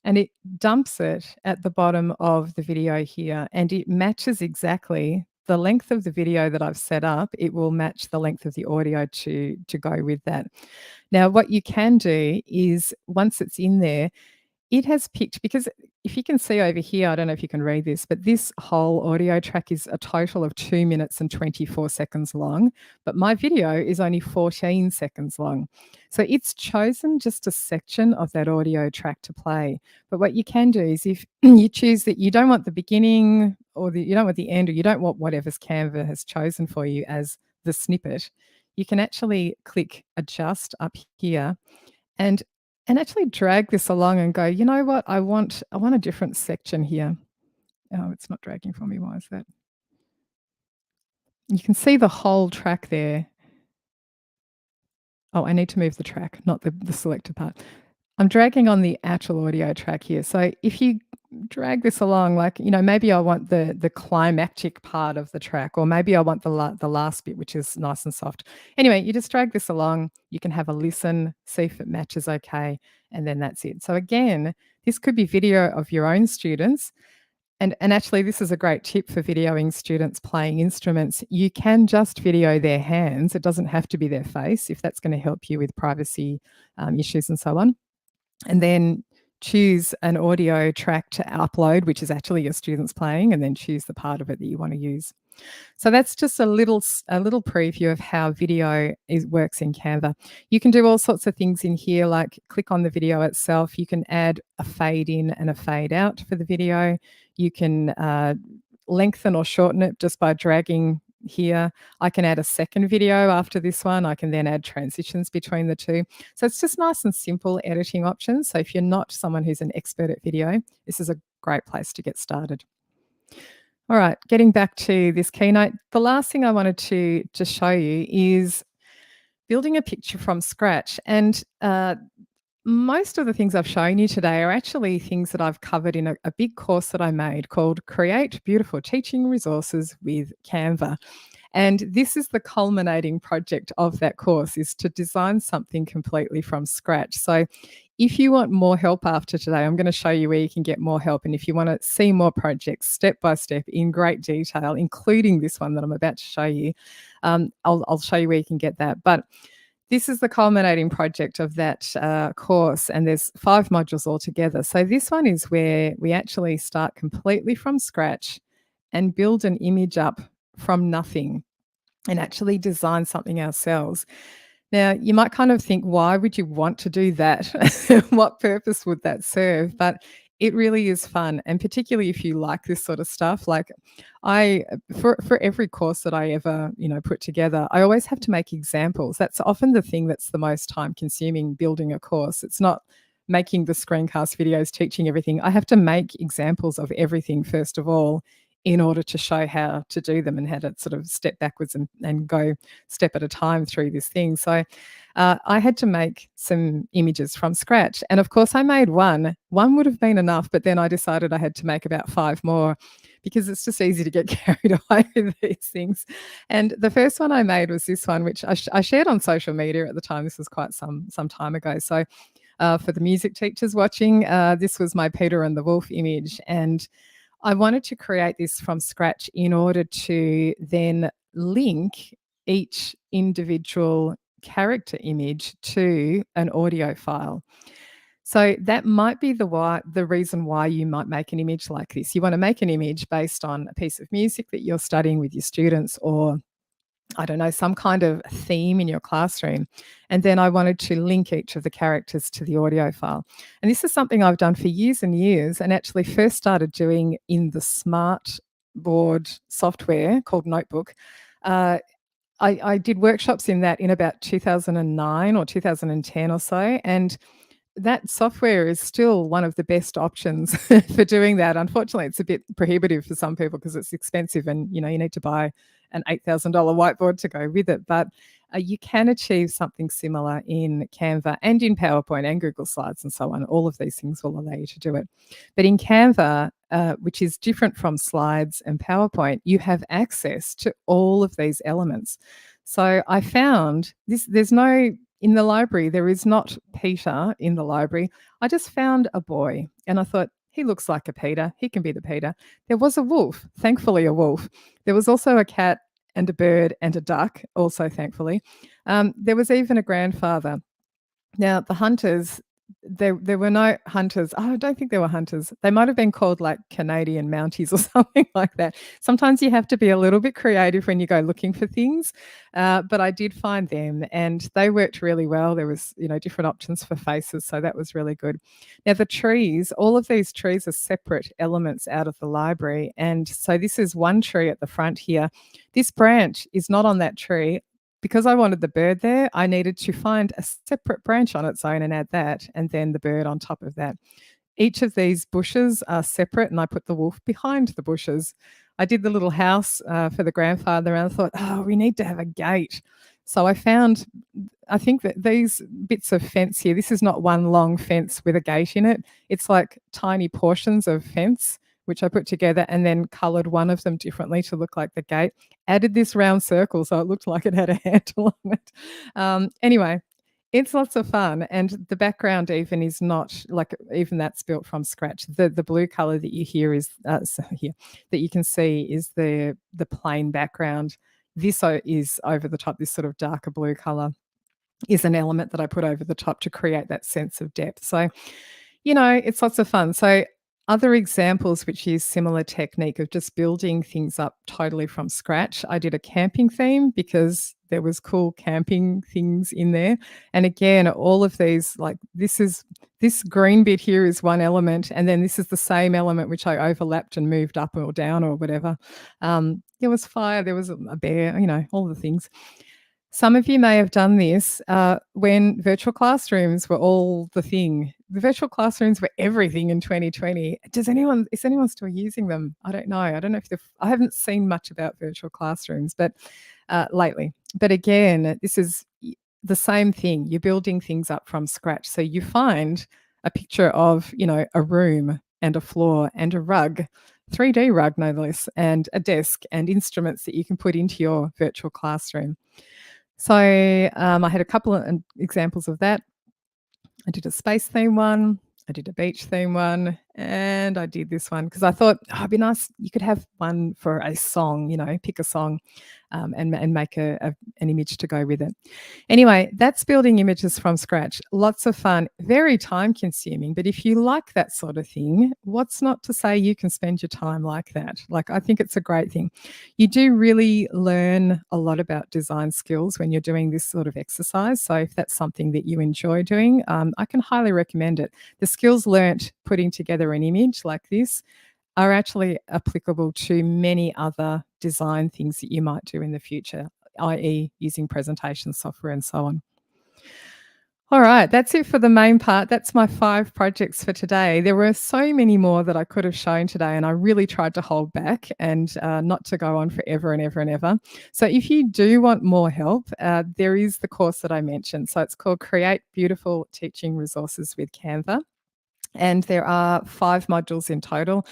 And it dumps it at the bottom of the video here, and it matches exactly the length of the video that I've set up. It will match the length of the audio to go with that. Now, what you can do is once it's in there, it has picked, because if you can see over here, I don't know if you can read this, but this whole audio track is a total of 2 minutes and 24 seconds long, but my video is only 14 seconds long. So it's chosen just a section of that audio track to play. But what you can do is if you choose that you don't want the beginning or you don't want the end, or you don't want whatever's Canva has chosen for you as the snippet, you can actually click adjust up here and actually drag this along and go, you know what, I want a different section here. Oh, it's not dragging for me. Why is that? You can see the whole track there. Oh, I need to move the track, not the selected part. I'm dragging on the actual audio track here. So if you drag this along, like, maybe I want the climactic part of the track, or maybe I want the last bit, which is nice and soft. Anyway, you just drag this along. You can have a listen, see if it matches okay, and then that's it. So again, this could be video of your own students. And actually, this is a great tip for videoing students playing instruments. You can just video their hands. It doesn't have to be their face, if that's going to help you with privacy issues and so on. And then choose an audio track to upload, which is actually your students playing, and then choose the part of it that you want to use. So that's just a little preview of how video works in Canva. You can do all sorts of things in here, like click on the video itself. You can add a fade in and a fade out for the video. You can lengthen or shorten it just by dragging here. I can add a second video after this one. I can then add transitions between the two. So it's just nice and simple editing options. So if you're not someone who's an expert at video, this is a great place to get started. All right, getting back to this keynote, the last thing I wanted to just show you is building a picture from scratch. And most of the things I've shown you today are actually things that I've covered in a big course that I made called Create Beautiful Teaching Resources with Canva. And this is the culminating project of that course, is to design something completely from scratch. So if you want more help after today, I'm going to show you where you can get more help. And if you want to see more projects step by step in great detail, including this one that I'm about to show you, I'll show you where you can get that. But this is the culminating project of that course, and there's 5 modules altogether. So this one is where we actually start completely from scratch and build an image up from nothing and actually design something ourselves. Now, you might kind of think, why would you want to do that? What purpose would that serve? But it really is fun, and particularly if you like this sort of stuff. Like, I for every course that I ever put together, I always have to make examples. That's often the thing that's the most time consuming building a course. It's not making the screencast videos teaching everything. I have to make examples of everything first of all, in order to show how to do them and how to sort of step backwards and go step at a time through this thing. So I had to make some images from scratch. And of course, I made one. One would have been enough, but then I decided I had to make about 5 more because it's just easy to get carried away with these things. And the first one I made was this one, which I shared on social media at the time. This was quite some time ago. So for the music teachers watching, this was my Peter and the Wolf image. And I wanted to create this from scratch in order to then link each individual character image to an audio file. So that might be the reason why you might make an image like this. You want to make an image based on a piece of music that you're studying with your students, or I don't know, some kind of theme in your classroom. And then I wanted to link each of the characters to the audio file. And this is something I've done for years and years, and actually first started doing in the smart board software called Notebook. I did workshops in that in about 2009 or 2010 or so. And that software is still one of the best options for doing that. Unfortunately, it's a bit prohibitive for some people because it's expensive, and you need to buy an $8,000 whiteboard to go with it. But you can achieve something similar in Canva and in PowerPoint and Google Slides and so on. All of these things will allow you to do it. But in Canva, which is different from Slides and PowerPoint, you have access to all of these elements. So I found this, in the library, there is not Peter in the library. I just found a boy and I thought, he looks like a Peter. He can be the Peter. There was a wolf, thankfully a wolf. There was also a cat and a bird and a duck, also thankfully. There was even a grandfather. Now, the hunters, there were no hunters. Oh, I don't think there were hunters. They might have been called like Canadian Mounties or something like that. Sometimes you have to be a little bit creative when you go looking for things. But I did find them and they worked really well. There was, different options for faces. So that was really good. Now, the trees, all of these trees are separate elements out of the library. And so this is one tree at the front here. This branch is not on that tree. Because I wanted the bird there, I needed to find a separate branch on its own and add that, and then the bird on top of that. Each of these bushes are separate, and I put the wolf behind the bushes. I did the little house for the grandfather, and I thought, oh, we need to have a gate. So I think that these bits of fence here, this is not one long fence with a gate in it. It's like tiny portions of fence, which I put together and then coloured one of them differently to look like the gate. Added this round circle so it looked like it had a handle on it. Anyway, it's lots of fun, and the background even is not like, even that's built from scratch. The blue colour that you hear is that you can see is the plain background. This is over the top. This sort of darker blue colour is an element that I put over the top to create that sense of depth. So, it's lots of fun. So other examples which use similar technique of just building things up totally from scratch. I did a camping theme because there was cool camping things in there. And again, all of these, like this green bit here is one element, and then this is the same element which I overlapped and moved up or down or whatever. There was fire, there was a bear, all the things. Some of you may have done this when virtual classrooms were all the thing. The virtual classrooms were everything in 2020. Is anyone still using them? I don't know. I don't know if I haven't seen much about virtual classrooms, but lately. But again, this is the same thing. You're building things up from scratch. So you find a picture of, a room and a floor and a rug, 3D rug no less, and a desk and instruments that you can put into your virtual classroom. So I had a couple of examples of that. I did a space theme one, I did a beach theme one, And I did this one because I thought, oh, it'd be nice. You could have one for a song, pick a song, and make an image to go with it. Anyway, that's building images from scratch. Lots of fun, very time consuming. But if you like that sort of thing, what's not to say you can spend your time like that? Like, I think it's a great thing. You do really learn a lot about design skills when you're doing this sort of exercise. So if that's something that you enjoy doing, I can highly recommend it. The skills learnt putting together an image like this are actually applicable to many other design things that you might do in the future, i.e. using presentation software and so on. All right, that's it for the main part. That's my 5 projects for today. There were so many more that I could have shown today, and I really tried to hold back and not to go on forever and ever and ever. So if you do want more help, there is the course that I mentioned. So it's called Create Beautiful Teaching Resources with Canva. And there are 5 modules in total.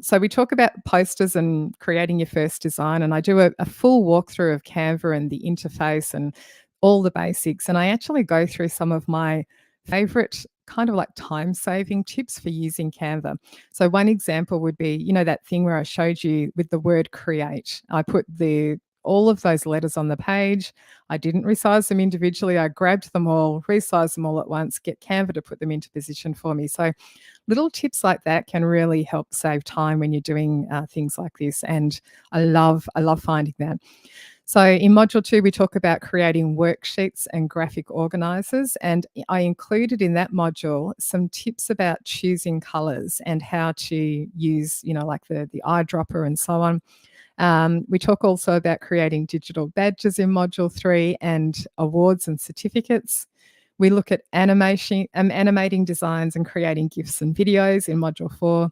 So we talk about posters and creating your first design, and I do a full walkthrough of Canva and the interface and all the basics. And I actually go through some of my favorite kind of like time-saving tips for using Canva. So one example would be, that thing where I showed you with the word create. I put all of those letters on the page. I didn't resize them individually. I grabbed them all, resized them all at once, get Canva to put them into position for me. So little tips like that can really help save time when you're doing things like this. And I love finding that. So in module 2, we talk about creating worksheets and graphic organizers. And I included in that module some tips about choosing colors and how to use, like the eyedropper and so on. We talk also about creating digital badges in module 3 and awards and certificates. We look at animating designs and creating GIFs and videos in module 4.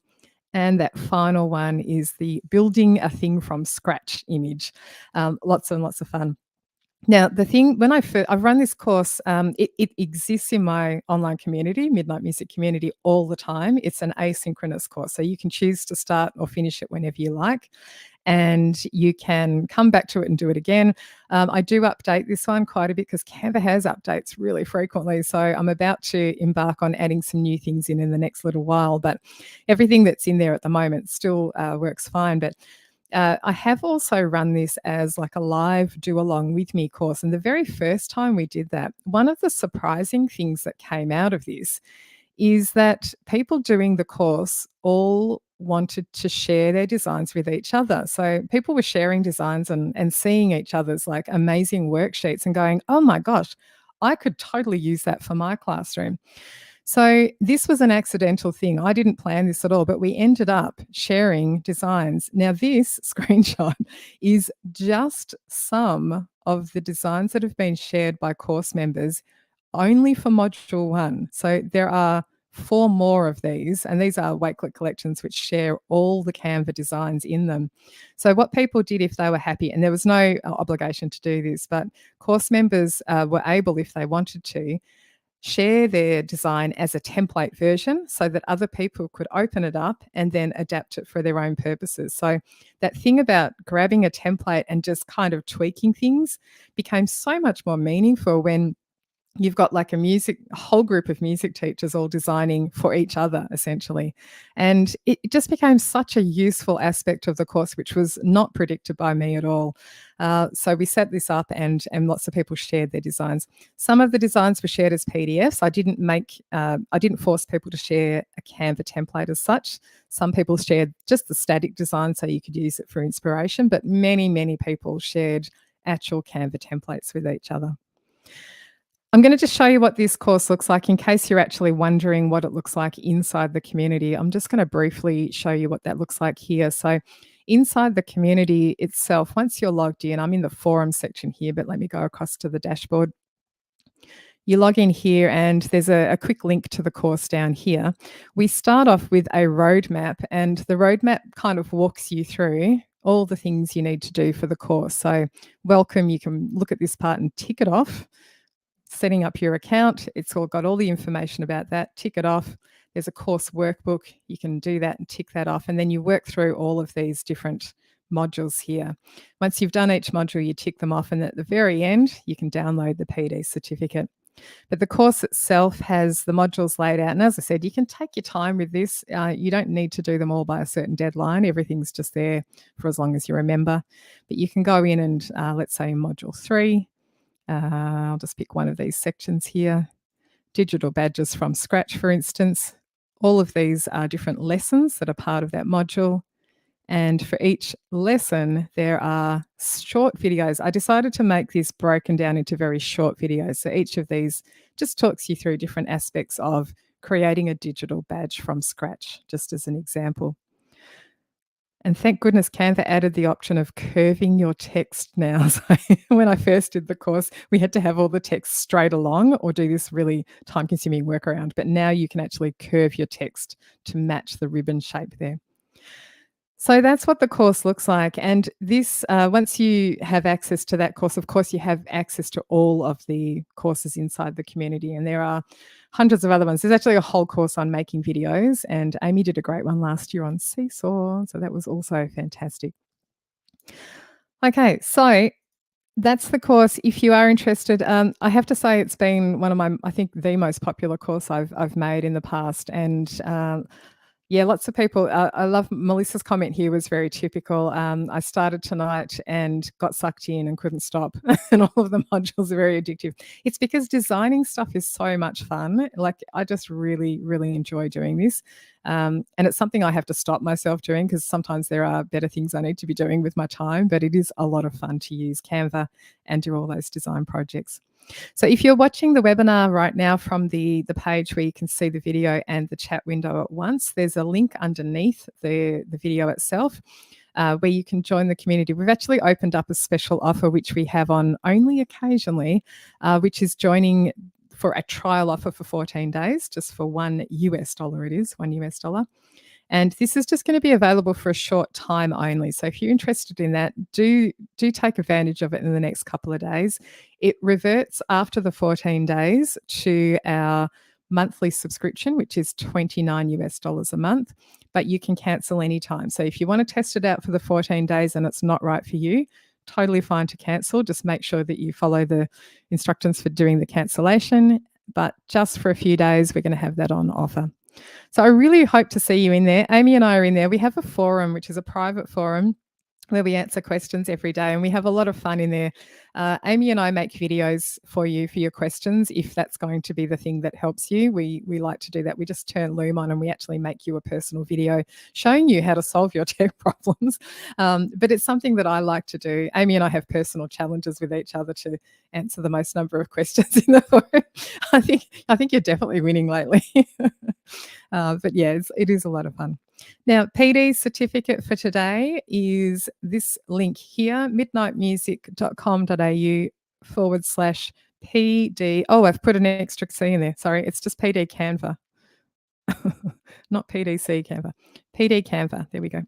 And that final one is the building a thing from scratch image. Lots and lots of fun. Now, the thing, when I've run this course, it exists in my online community, Midnight Music community, all the time. It's an asynchronous course, so you can choose to start or finish it whenever you like. And you can come back to it and do it again. I do update this one quite a bit because Canva has updates really frequently. So I'm about to embark on adding some new things in the next little while. But everything that's in there at the moment still works fine. But I have also run this as like a live do along with me course. And the very first time we did that, one of the surprising things that came out of this is that people doing the course all wanted to share their designs with each other. So people were sharing designs and seeing each other's like amazing worksheets and going, oh my gosh, I could totally use that for my classroom. So this was an accidental thing. I didn't plan this at all, but we ended up sharing designs. Now this screenshot is just some of the designs that have been shared by course members only for module 1. So there are 4 more of these, and these are Wakelet collections which share all the Canva designs in them. So what people did if they were happy, and there was no obligation to do this, but course members were able, if they wanted to, share their design as a template version so that other people could open it up and then adapt it for their own purposes. So that thing about grabbing a template and just kind of tweaking things became so much more meaningful when you've got like a whole group of music teachers all designing for each other, essentially. And it just became such a useful aspect of the course, which was not predicted by me at all. So we set this up and lots of people shared their designs. Some of the designs were shared as PDFs. I didn't force people to share a Canva template as such. Some people shared just the static design so you could use it for inspiration, but many, many people shared actual Canva templates with each other. I'm going to just show you what this course looks like in case you're actually wondering what it looks like inside the community. I'm just going to briefly show you what that looks like here. So inside the community itself, once you're logged in, I'm in the forum section here, but let me go across to the dashboard. You log in here and there's a quick link to the course down here. We start off with a roadmap, and the roadmap kind of walks you through all the things you need to do for the course. So welcome, you can look at this part and tick it off. Setting up your account, it's all got all the information about that. Tick it off. There's a course workbook. You can do that and tick that off. And then you work through all of these different modules here. Once you've done each module, you tick them off. And at the very end, you can download the PD certificate. But the course itself has the modules laid out. And as I said, you can take your time with this. You don't need to do them all by a certain deadline. Everything's just there for as long as you remember. But you can go in and let's say module 3, I'll just pick one of these sections here. Digital badges from scratch, for instance. All of these are different lessons that are part of that module. And for each lesson, there are short videos. I decided to make this broken down into very short videos. So each of these just talks you through different aspects of creating a digital badge from scratch, just as an example. And thank goodness Canva added the option of curving your text now. So when I first did the course, we had to have all the text straight along or do this really time-consuming workaround. But now you can actually curve your text to match the ribbon shape there. So that's what the course looks like. And this, once you have access to that course, of course, you have access to all of the courses inside the community. And there are hundreds of other ones. There's actually a whole course on making videos. And Amy did a great one last year on Seesaw. So that was also fantastic. Okay, so that's the course. If you are interested, I have to say it's been one of my, I think, the most popular course I've made in the past. And yeah, lots of people. I love Melissa's comment here was very typical. I started tonight and got sucked in and couldn't stop. And all of the modules are very addictive. It's because designing stuff is so much fun. Like I just really, really enjoy doing this. And it's something I have to stop myself doing because sometimes there are better things I need to be doing with my time, but it is a lot of fun to use Canva and do all those design projects. So if you're watching the webinar right now from the page where you can see the video and the chat window at once, there's a link underneath the video itself where you can join the community. We've actually opened up a special offer, which we have on only occasionally, which is joining for a trial offer for 14 days, just for $1 it is, $1. And this is just going to be available for a short time only. So if you're interested in that, do take advantage of it in the next couple of days. It reverts after the 14 days to our monthly subscription, which is $29 a month, but you can cancel anytime. So if you want to test it out for the 14 days and it's not right for you, totally fine to cancel. Just make sure that you follow the instructions for doing the cancellation. But just for a few days, we're going to have that on offer. So I really hope to see you in there. Amy and I are in there. We have a forum, which is a private forum where we answer questions every day, and we have a lot of fun in there. Amy and I make videos for you for your questions if that's going to be the thing that helps you. We like to do that. We just turn Loom on and we actually make you a personal video showing you how to solve your tech problems. But it's something that I like to do. Amy and I have personal challenges with each other to answer the most number of questions in the forum. I think you're definitely winning lately. But yeah, it is a lot of fun. Now, PD's certificate for today is this link here, midnightmusic.com.au/PD. Oh, I've put an extra C in there. Sorry, it's just PD Canva, not PDC Canva. PD Canva. There we go.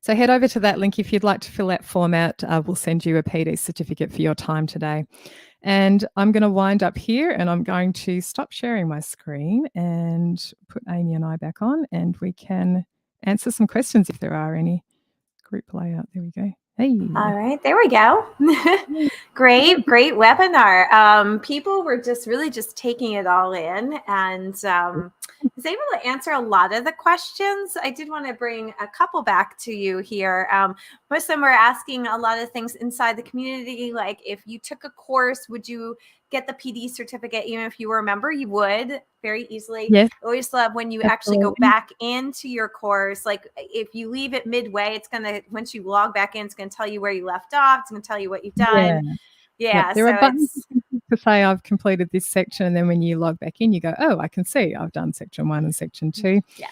So head over to that link if you'd like to fill that form out. We'll send you a PD certificate for your time today. And I'm going to wind up here and I'm going to stop sharing my screen and put Amy and I back on and we can answer some questions if there are any. Group layout. There we go. Hey. All right, there we go. Great webinar. People were really just taking it all in and was able to answer a lot of the questions. I did want to bring a couple back to you here. Most of them were asking a lot of things inside the community, like if you took a course, would you get the PD certificate even if you were a member? You would very easily. Yes. I always love when you actually go back into your course. Like if you leave it midway, it's going to, once you log back in, it's going to tell you where you left off. It's going to tell you what you've done. Yeah. There are buttons to say I've completed this section. And then when you log back in, you go, oh, I can see I've done section 1 and section 2. Yeah.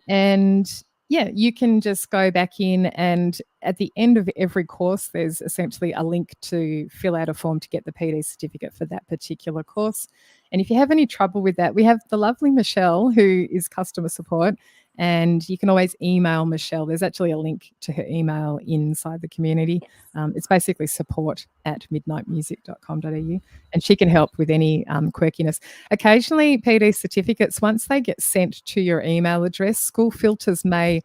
And yeah, you can just go back in and at the end of every course, there's essentially a link to fill out a form to get the PD certificate for that particular course. And if you have any trouble with that, we have the lovely Michelle, who is customer support, and you can always email Michelle. There's actually a link to her email inside the community. It's basically support@midnightmusic.com.au, and she can help with any quirkiness. Occasionally, PD certificates, once they get sent to your email address, school filters may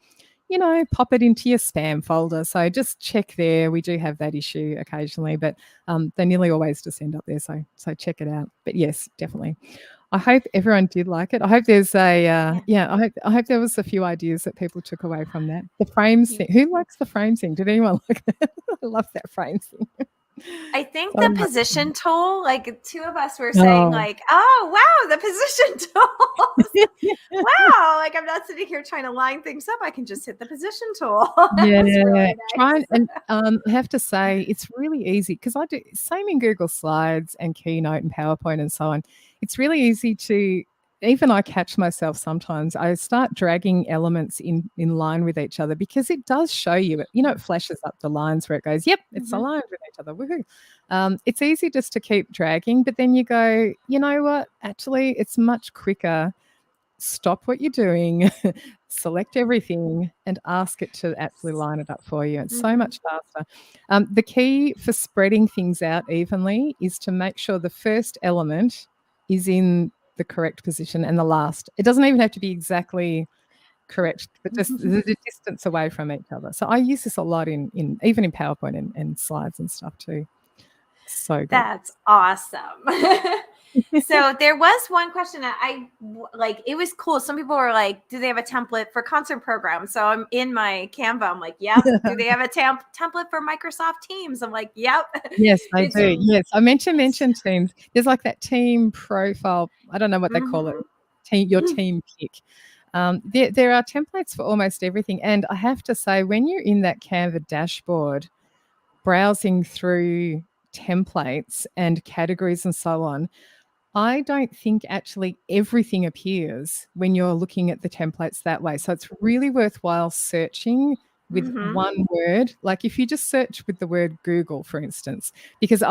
pop it into your spam folder. So just check there. We do have that issue occasionally, but they nearly always just end up there. So check it out. But yes, definitely. I hope everyone did like it. I hope there's I hope there was a few ideas that people took away from that. The frames thing. Who likes the frames thing? Did anyone like that? I love that frames thing. I think So the much position tool, like two of us were saying, Oh. like, oh wow, the position tool. Wow, like I'm not sitting here trying to line things up. I can just hit the position tool. Yeah, That's really nice. try and I have to say it's really easy because I do same in Google Slides and Keynote and PowerPoint and so on. It's really easy to even I catch myself sometimes. I start dragging elements in line with each other because it does show you it. It flashes up the lines where it goes, yep, it's aligned with each other. Woohoo! It's easy just to keep dragging, but then you go, you know what? Actually, it's much quicker. Stop what you're doing, select everything, and ask it to actually line it up for you. It's so much faster. The key for spreading things out evenly is to make sure the first element is in the correct position and the last. It doesn't even have to be exactly correct, but just the distance away from each other. So I use this a lot in even in PowerPoint and slides and stuff too. So good. That's awesome. So there was one question that I like, it was cool. Some people were like, do they have a template for concert programs? So I'm in my Canva. I'm like, yep. Do they have a template for Microsoft Teams? I'm like, yep. Yes, I do. Yes. I mentioned Teams. There's like that team profile. I don't know what they call it. Your team pick. There are templates for almost everything. And I have to say, when you're in that Canva dashboard, browsing through templates and categories and so on, I don't think actually everything appears when you're looking at the templates that way. So it's really worthwhile searching with one word. Like if you just search with the word Google, for instance, because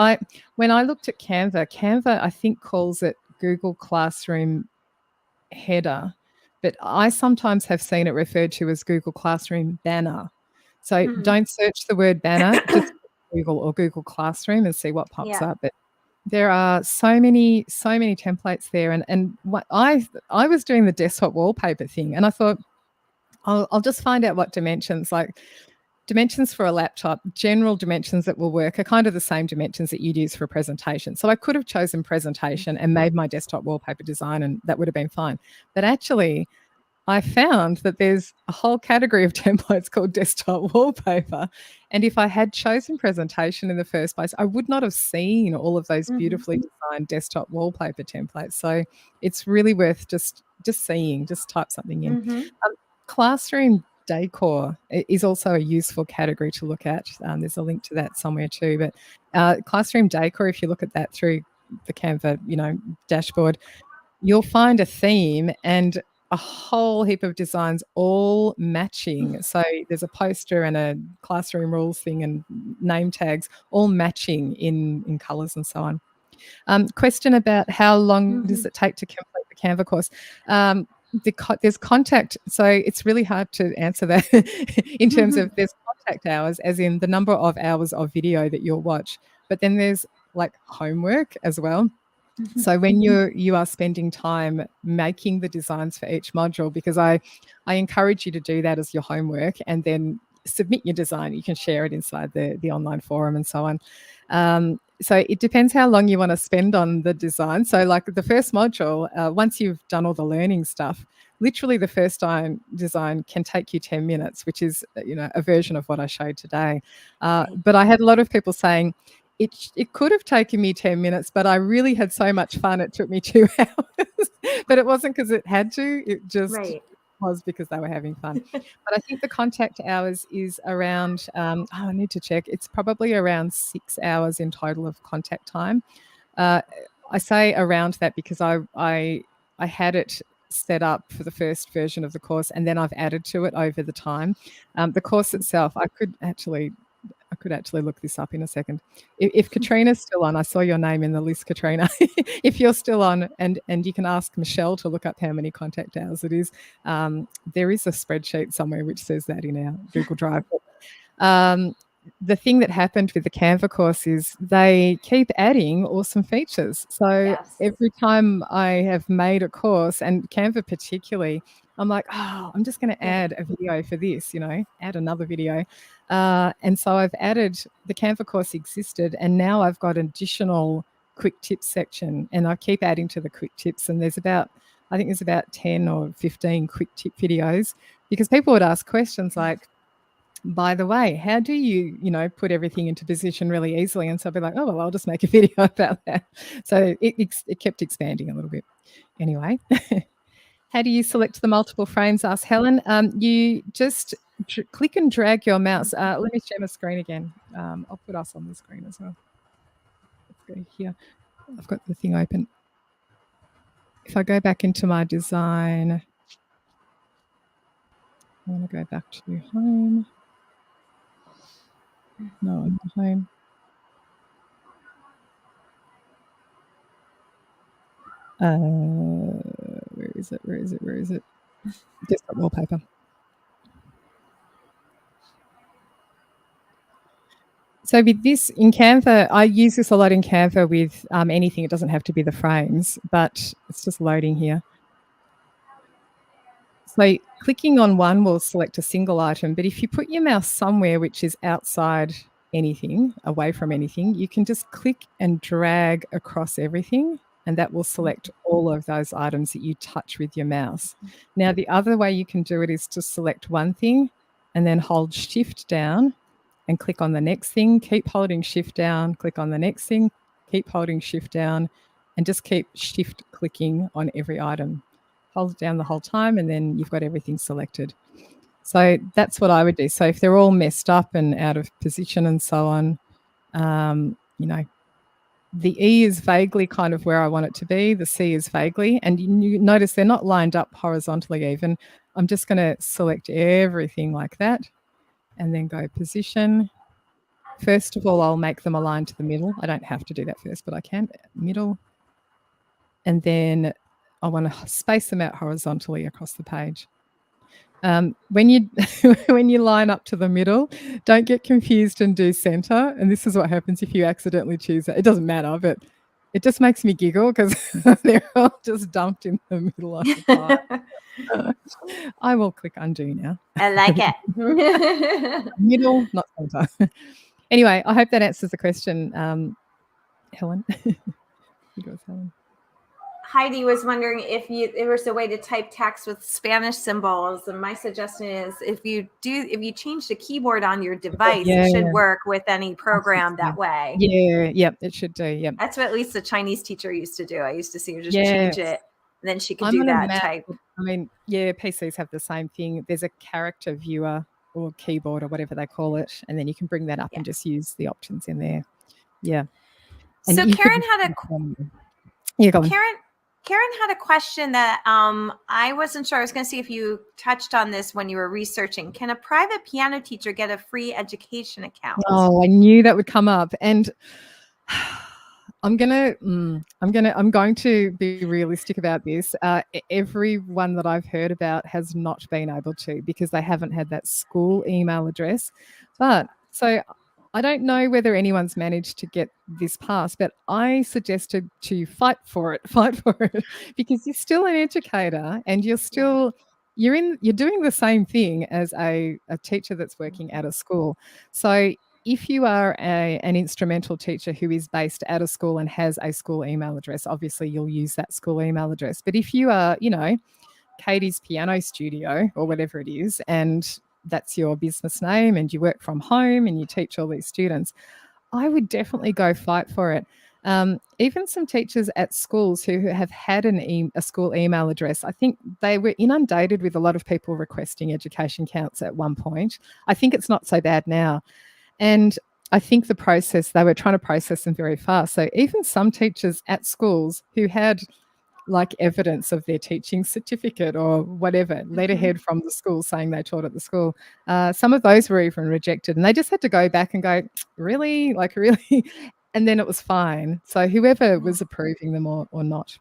when I looked at Canva, I think calls it Google Classroom header, but I sometimes have seen it referred to as Google Classroom banner. So don't search the word banner, just Google or Google Classroom and see what pops up. But there are so many templates there, and what I was doing the desktop wallpaper thing, and I thought I'll just find out what dimensions, like dimensions for a laptop, general dimensions that will work are kind of the same dimensions that you'd use for a presentation. So I could have chosen presentation and made my desktop wallpaper design, and that would have been fine. But actually, I found that there's a whole category of templates called desktop wallpaper. And if I had chosen presentation in the first place, I would not have seen all of those beautifully designed desktop wallpaper templates. So it's really worth just seeing, just type something in. Classroom decor is also a useful category to look at. There's a link to that somewhere too. But classroom decor, if you look at that through the Canva, dashboard, you'll find a theme and a whole heap of designs all matching. So there's a poster and a classroom rules thing and name tags all matching in colors and so on. Question about how long does it take to complete the Canva course? There's contact, so it's really hard to answer that in terms of there's contact hours, as in the number of hours of video that you'll watch, but then there's like homework as well. So when you are spending time making the designs for each module, because I encourage you to do that as your homework and then submit your design. You can share it inside the online forum and so on. So it depends how long you want to spend on the design. So like the first module, once you've done all the learning stuff, literally the first design can take you 10 minutes, which is a version of what I showed today. But I had a lot of people saying, it could have taken me 10 minutes, but I really had so much fun. It took me 2 hours, but it wasn't because it had to. It just was because they were having fun. But I think the contact hours is around, I need to check. It's probably around 6 hours in total of contact time. I say around that because I had it set up for the first version of the course, and then I've added to it over the time. The course itself, I could actually look this up in a second. If Katrina's still on, I saw your name in the list, Katrina. If you're still on, and you can ask Michelle to look up how many contact hours it is. There is a spreadsheet somewhere which says that in our Google Drive. The thing that happened with the Canva course is they keep adding awesome features. So every time I have made a course, and Canva particularly, I'm like, oh, I'm just going to add a video for this, add another video. And so I've added, the Canva course existed, and now I've got an additional quick tips section, and I keep adding to the quick tips. And I think there's about 10 or 15 quick tip videos, because people would ask questions like, by the way, how do you, put everything into position really easily? And so I'll be like, oh, well, I'll just make a video about that. So it kept expanding a little bit. Anyway, how do you select the multiple frames? Asked Helen. You just click and drag your mouse. Let me share my screen again. I'll put us on the screen as well. Let's go here. I've got the thing open. If I go back into my design, I want to go back to home. No, I'm not home. Where is it? Desktop wallpaper. So with this in Canva, I use this a lot in Canva with anything. It doesn't have to be the frames, but it's just loading here. So clicking on one will select a single item, but if you put your mouse somewhere which is outside anything, away from anything, you can just click and drag across everything, and that will select all of those items that you touch with your mouse. Now, the other way you can do it is to select one thing and then hold Shift down and click on the next thing, keep holding Shift down, click on the next thing, keep holding Shift down, and just keep Shift clicking on every item. Hold it down the whole time, and then you've got everything selected. So that's what I would do. So if they're all messed up and out of position and so on, the E is vaguely kind of where I want it to be. The C is vaguely, and you notice they're not lined up horizontally even. I'm just going to select everything like that and then go position. First of all, I'll make them align to the middle. I don't have to do that first, but I can. Middle. And then I want to space them out horizontally across the page. When you line up to the middle, don't get confused and do center. And this is what happens if you accidentally choose that. It doesn't matter, but it just makes me giggle because they're all just dumped in the middle of the pile. I will click undo now. I like it. Middle, not center. Anyway, I hope that answers the question, Helen. Helen. Heidi was wondering if there was a way to type text with Spanish symbols, and my suggestion is if you change the keyboard on your device, it should work with any program that way. Yeah, it should do. Yeah, that's what at least the Chinese teacher used to do. I used to see her just change it, and then she could do that type. I mean, yeah, PCs have the same thing. There's a character viewer or keyboard or whatever they call it, and then you can bring that up and just use the options in there. Yeah. And so Karen had a Karen had a question that I wasn't sure. I was going to see if you touched on this when you were researching. Can a private piano teacher get a free education account? Oh, I knew that would come up, and I'm going to be realistic about this. Everyone that I've heard about has not been able to because they haven't had that school email address. But so I don't know whether anyone's managed to get this passed, but I suggested to fight for it because you're still an educator and you're doing the same thing as a teacher that's working at a school. So if you are an instrumental teacher who is based at a school and has a school email address, obviously you'll use that school email address. But if you are, Katie's Piano Studio or whatever it is, and that's your business name and you work from home and you teach all these students, I would definitely go fight for it. Even some teachers at schools who have had a school email address, I think they were inundated with a lot of people requesting education counts at one point. I think it's not so bad now. And I think they were trying to process them very fast. So even some teachers at schools who had like evidence of their teaching certificate or whatever, letterhead from the school saying they taught at the school, some of those were even rejected. And they just had to go back and go, really? Like, really? And then it was fine. So whoever was approving them or not,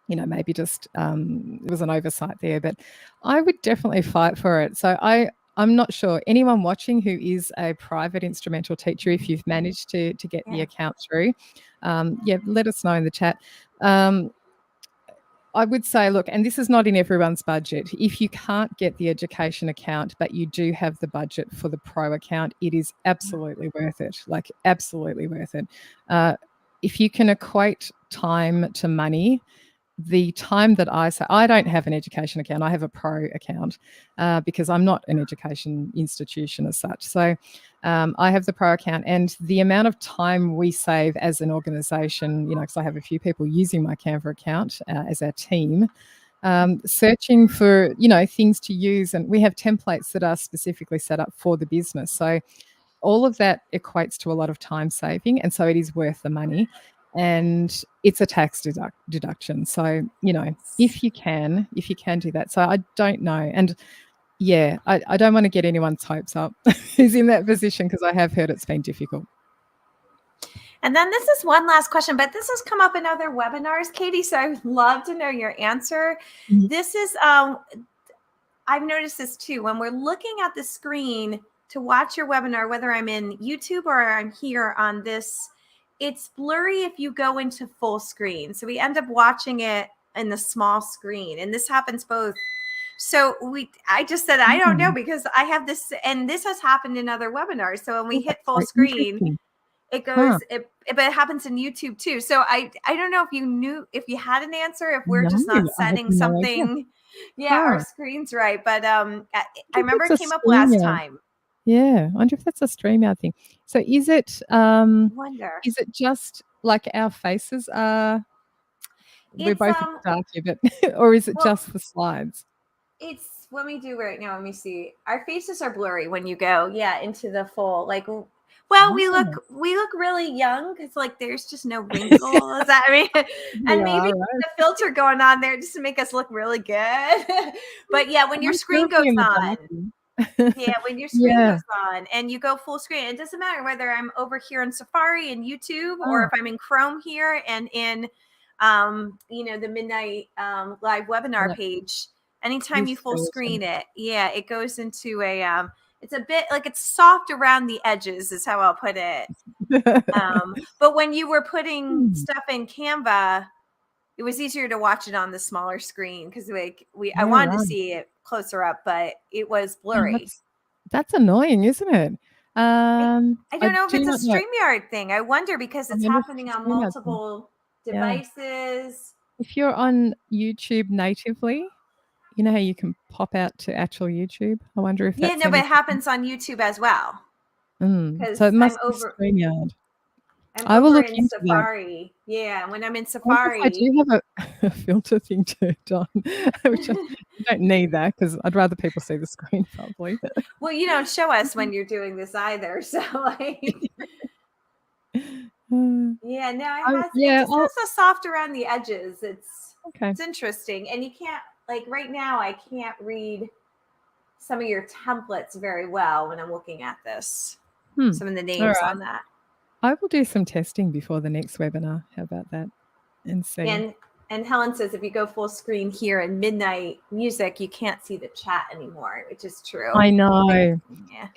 maybe just it was an oversight there. But I would definitely fight for it. So I'm not sure. Anyone watching who is a private instrumental teacher, if you've managed to get the account through, let us know in the chat. I would say, look, and this is not in everyone's budget. If you can't get the education account, but you do have the budget for the pro account, it is absolutely worth it. Like, absolutely worth it. If you can equate time to money, the time that I say, I don't have an education account, I have a pro account because I'm not an education institution as such. So I have the pro account, and the amount of time we save as an organization, because I have a few people using my Canva account as our team, searching for, things to use. And we have templates that are specifically set up for the business. So all of that equates to a lot of time saving. And so it is worth the money. And it's a tax deduction. So, if you can do that. So I don't know. And yeah, I don't want to get anyone's hopes up who's in that position, because I have heard it's been difficult. And then this is one last question, but this has come up in other webinars, Katie, so I would love to know your answer. Mm-hmm. This is, I've noticed this too. When we're looking at the screen to watch your webinar, whether I'm in YouTube or I'm here on this, it's blurry if you go into full screen. So we end up watching it in the small screen, and this happens both. So I just said, I don't know, because I have this, and this has happened in other webinars. So when we hit full screen, it goes, but it happens in YouTube too. So I don't know if you had an answer, if we're just not setting something. Yeah, our screen's right. But I remember it came up last time. Yeah, I wonder if that's a StreamYard thing. So is it is it just like our faces are, we're both dark here, but or is it just the slides? It's, let me do right now. Let me see. Our faces are blurry when you go, into the full, like, well, we look really young because, like, there's just no wrinkles. I mean, and maybe the filter going on there just to make us look really good. But yeah, when your screen goes on. Yeah, when your screen goes on and you go full screen, it doesn't matter whether I'm over here in Safari and YouTube or if I'm in Chrome here and in the Midnight live webinar page. Anytime you full screen it, it goes into a it's a bit like it's soft around the edges is how I'll put it. But when you were putting stuff in Canva, it was easier to watch it on the smaller screen because I wanted to see it closer up, but it was blurry. That's annoying, isn't it? I don't know if it's a StreamYard thing. I wonder because it's happening on multiple devices. If you're on YouTube natively, you know how you can pop out to actual YouTube? I wonder if that's but it happens on YouTube as well. So it must be StreamYard. I will look into Safari. That. Yeah, when I'm in Safari. I do have a filter thing turned on, which I don't need that because I'd rather people see the screen probably. Well, you don't show us when you're doing this either, so like. It's also soft around the edges. It's interesting, and you can't, like, right now I can't read some of your templates very well when I'm looking at this. Some of the names on that. I will do some testing before the next webinar. How about that? And see. And Helen says if you go full screen here in Midnight Music, you can't see the chat anymore, which is true. I know.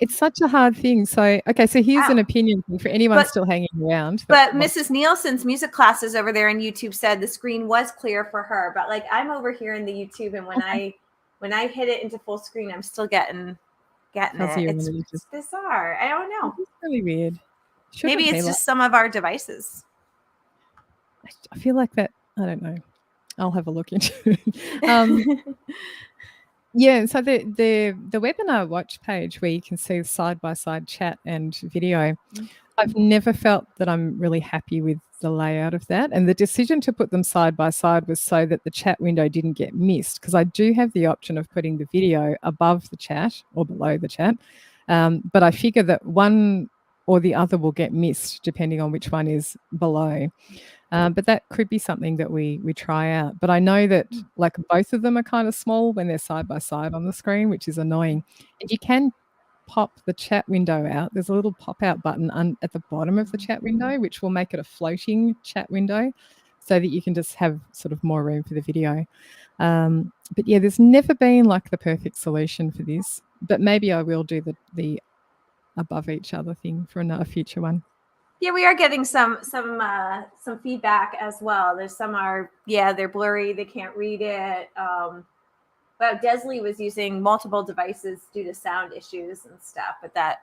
It's such a hard thing. So, so here's an opinion for anyone still hanging around. But Mrs. Nielsen's music classes over there on YouTube said the screen was clear for her. But like I'm over here in the YouTube, and when I hit it into full screen, I'm still getting it. It's bizarre. I don't know. It's really weird. Maybe it's just some of our devices. I feel like that. I don't know. I'll have a look into it. So the webinar watch page where you can see side-by-side chat and video, I've never felt that I'm really happy with the layout of that. And the decision to put them side by side was so that the chat window didn't get missed, because I do have the option of putting the video above the chat or below the chat. But I figure that one or the other will get missed depending on which one is below. But that could be something that we try out. But I know that like both of them are kind of small when they're side by side on the screen, which is annoying. And you can pop the chat window out. There's a little pop-out button at the bottom of the chat window, which will make it a floating chat window so that you can just have sort of more room for the video. But yeah, there's never been like the perfect solution for this. But maybe I will do the above each other thing for a future one. Yeah, we are getting some feedback as well. There's some are they're blurry, they can't read it. Well, Desley was using multiple devices due to sound issues and stuff, but that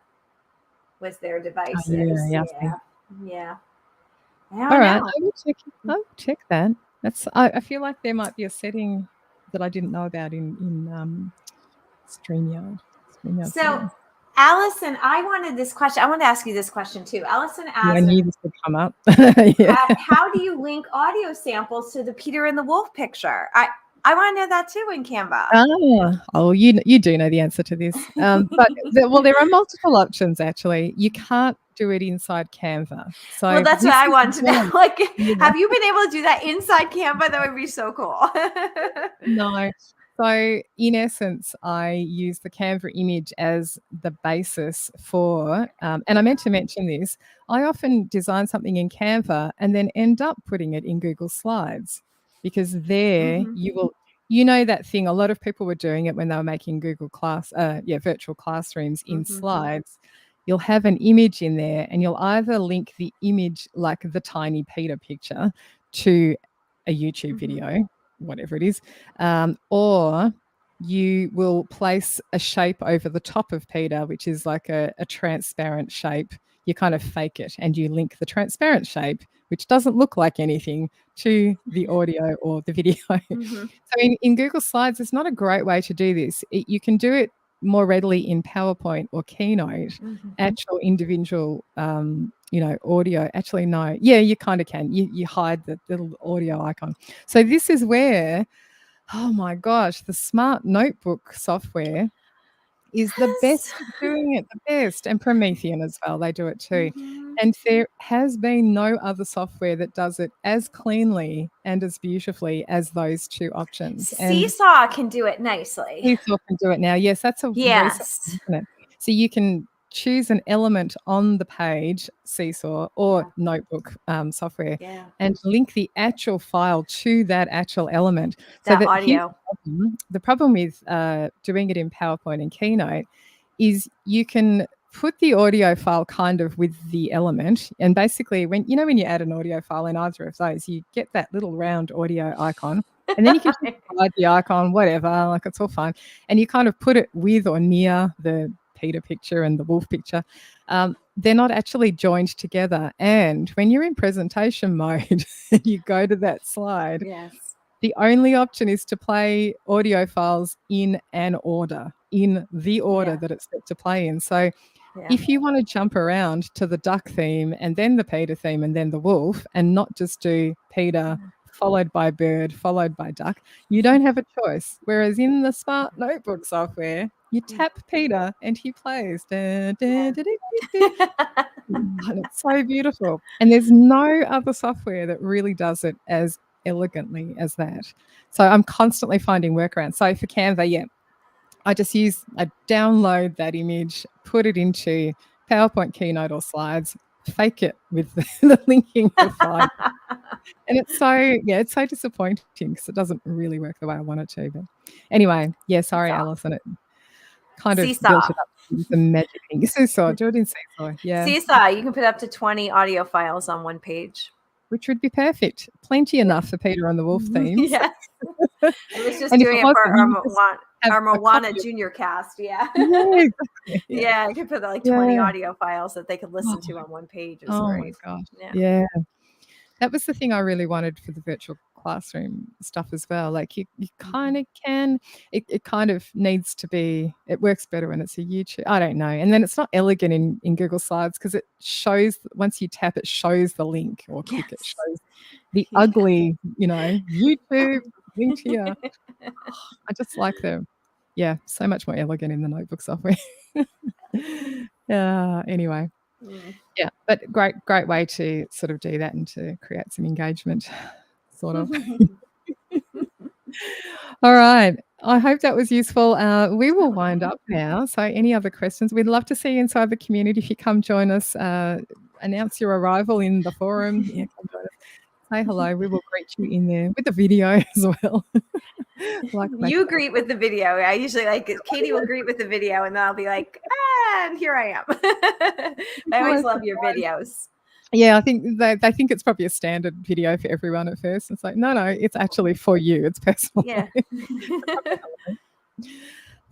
was their Oh, yeah, devices. yeah, I see. Yeah. I All don't right, know. I will check that. I feel like there might be a setting that I didn't know about in StreamYard So, settings. Allison, I wanted to ask you this question too. Allison Yeah, I asked, knew this would come up. Yeah. how do you link audio samples to the Peter and the Wolf picture? I want to know that too in Canva. Oh, you do know the answer to this. But there are multiple options actually. You can't do it inside Canva. Well, So that's what this I is wanted to know. one. Like, Yeah. have you been able to do that inside Canva? That would be so cool. No. So in essence, I use the Canva image as the basis for, and I meant to mention this, I often design something in Canva and then end up putting it in Google Slides because there Mhm. you know that thing, a lot of people were doing it when they were making virtual classrooms in Mhm. slides. You'll have an image in there and you'll either link the image, like the tiny Peter picture, to a YouTube Mhm. video, whatever it is, or you will place a shape over the top of Peter, which is like a transparent shape. You kind of fake it and you link the transparent shape, which doesn't look like anything, to the audio or the video. Mhm. So in Google Slides, it's not a great way to do this. You can do it more readily in PowerPoint or Keynote, Mhm. actual individual audio. Actually, no. Yeah, you kind of can. You hide the little audio icon. So this is where, oh my gosh, the smart notebook software is the Yes. best at doing it, the best, and Promethean as well, they do it too. Mhm. And there has been no other software that does it as cleanly and as beautifully as those two options. And Seesaw can do it nicely. Seesaw can do it now. Yes, that's a recent Yes. one, isn't it? So you can choose an element on the page, Seesaw or Yeah. Notebook software, Yeah. and link the actual file to that actual element. So That that here's audio. the problem with doing it in PowerPoint and Keynote is you can put the audio file kind of with the element, and basically when you add an audio file in either of those, you get that little round audio icon, and then you can just hide the icon, whatever, like it's all fine. And you kind of put it with or near the Peter picture and the wolf picture. They're not actually joined together. And when you're in presentation mode and you go to that slide, Yes. the only option is to play audio files in the order Yeah. that it's set to play in. So Yeah. if you want to jump around to the duck theme and then the Peter theme and then the wolf and not just do Peter followed by bird, followed by duck, you don't have a choice. Whereas in the smart notebook software, you tap Peter and he plays. Da, da, da, da, da, da. And it's so beautiful. And there's no other software that really does it as elegantly as that. So I'm constantly finding workarounds. So for Canva, yeah, I download that image, put it into PowerPoint, Keynote, or Slides, fake it with the linking the file. And it's so disappointing because it doesn't really work the way I want it to. But anyway, yeah, sorry, Seesaw. Alison. It kind of built Seesaw. it up with the magic thing. Seesaw, do it in Seesaw, yeah. Seesaw. You can put up to 20 audio files on one page. Which would be perfect. Plenty enough for Peter and the Wolf themes. Yes. I was just And if it doing it for wasn't, you would just have our a Moana copy of. Junior cast. Yeah. Yeah, exactly. Yeah. I could put like 20 Yeah. audio files that they could listen to on one page. It was Oh my great. gosh. Yeah. Yeah. That was the thing I really wanted for the virtual classroom stuff as well. Like you kind of can, it kind of needs to be, it works better when it's a YouTube. I don't know. And then it's not elegant in Google Slides because it shows, once you tap, it shows the link or click, it Yes. shows the Yeah. ugly, YouTube link here. I just like them. Yeah, so much more elegant in the notebook software. Yeah, anyway. Mm. Yeah, but great way to sort of do that and to create some engagement, sort of. All right. I hope that was useful. We will wind up now. So any other questions? We'd love to see you inside the community. If you come join us, announce your arrival in the forum. Yeah, come join us. Say hello. We will greet you in there with the video as well. You greet with the video. I usually Katie will greet with the video, and then I'll be like, and here I am. I always love your videos. Yeah, I think they think it's probably a standard video for everyone at first. It's like, no, it's actually for you. It's personal. Yeah.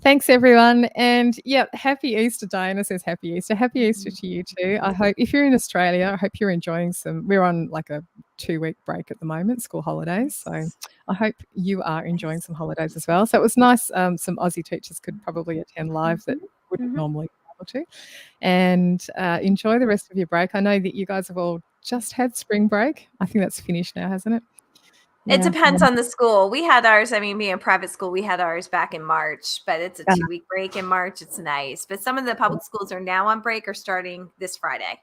Thanks, everyone. And yeah, happy Easter. Diana says happy Easter. Happy Easter to you too. I hope if you're in Australia, I hope you're enjoying we're on like a 2-week break at the moment, school holidays. So I hope you are enjoying some holidays as well. So it was nice. Some Aussie teachers could probably attend live that wouldn't normally be able to. And enjoy the rest of your break. I know that you guys have all just had spring break. I think that's finished now, hasn't it? It Yeah. depends on the school. We had ours, I mean, being a private school, we had ours back in March, but it's a 2-week break in March. It's nice. But some of the public schools are now on break or starting this Friday.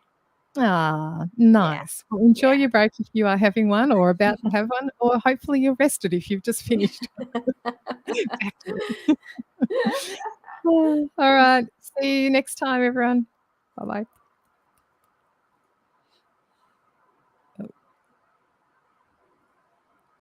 Ah, nice. Well, enjoy your break if you are having one or about to have one, or hopefully you're rested if you've just finished. Back to it. All right. See you next time, everyone. Bye-bye.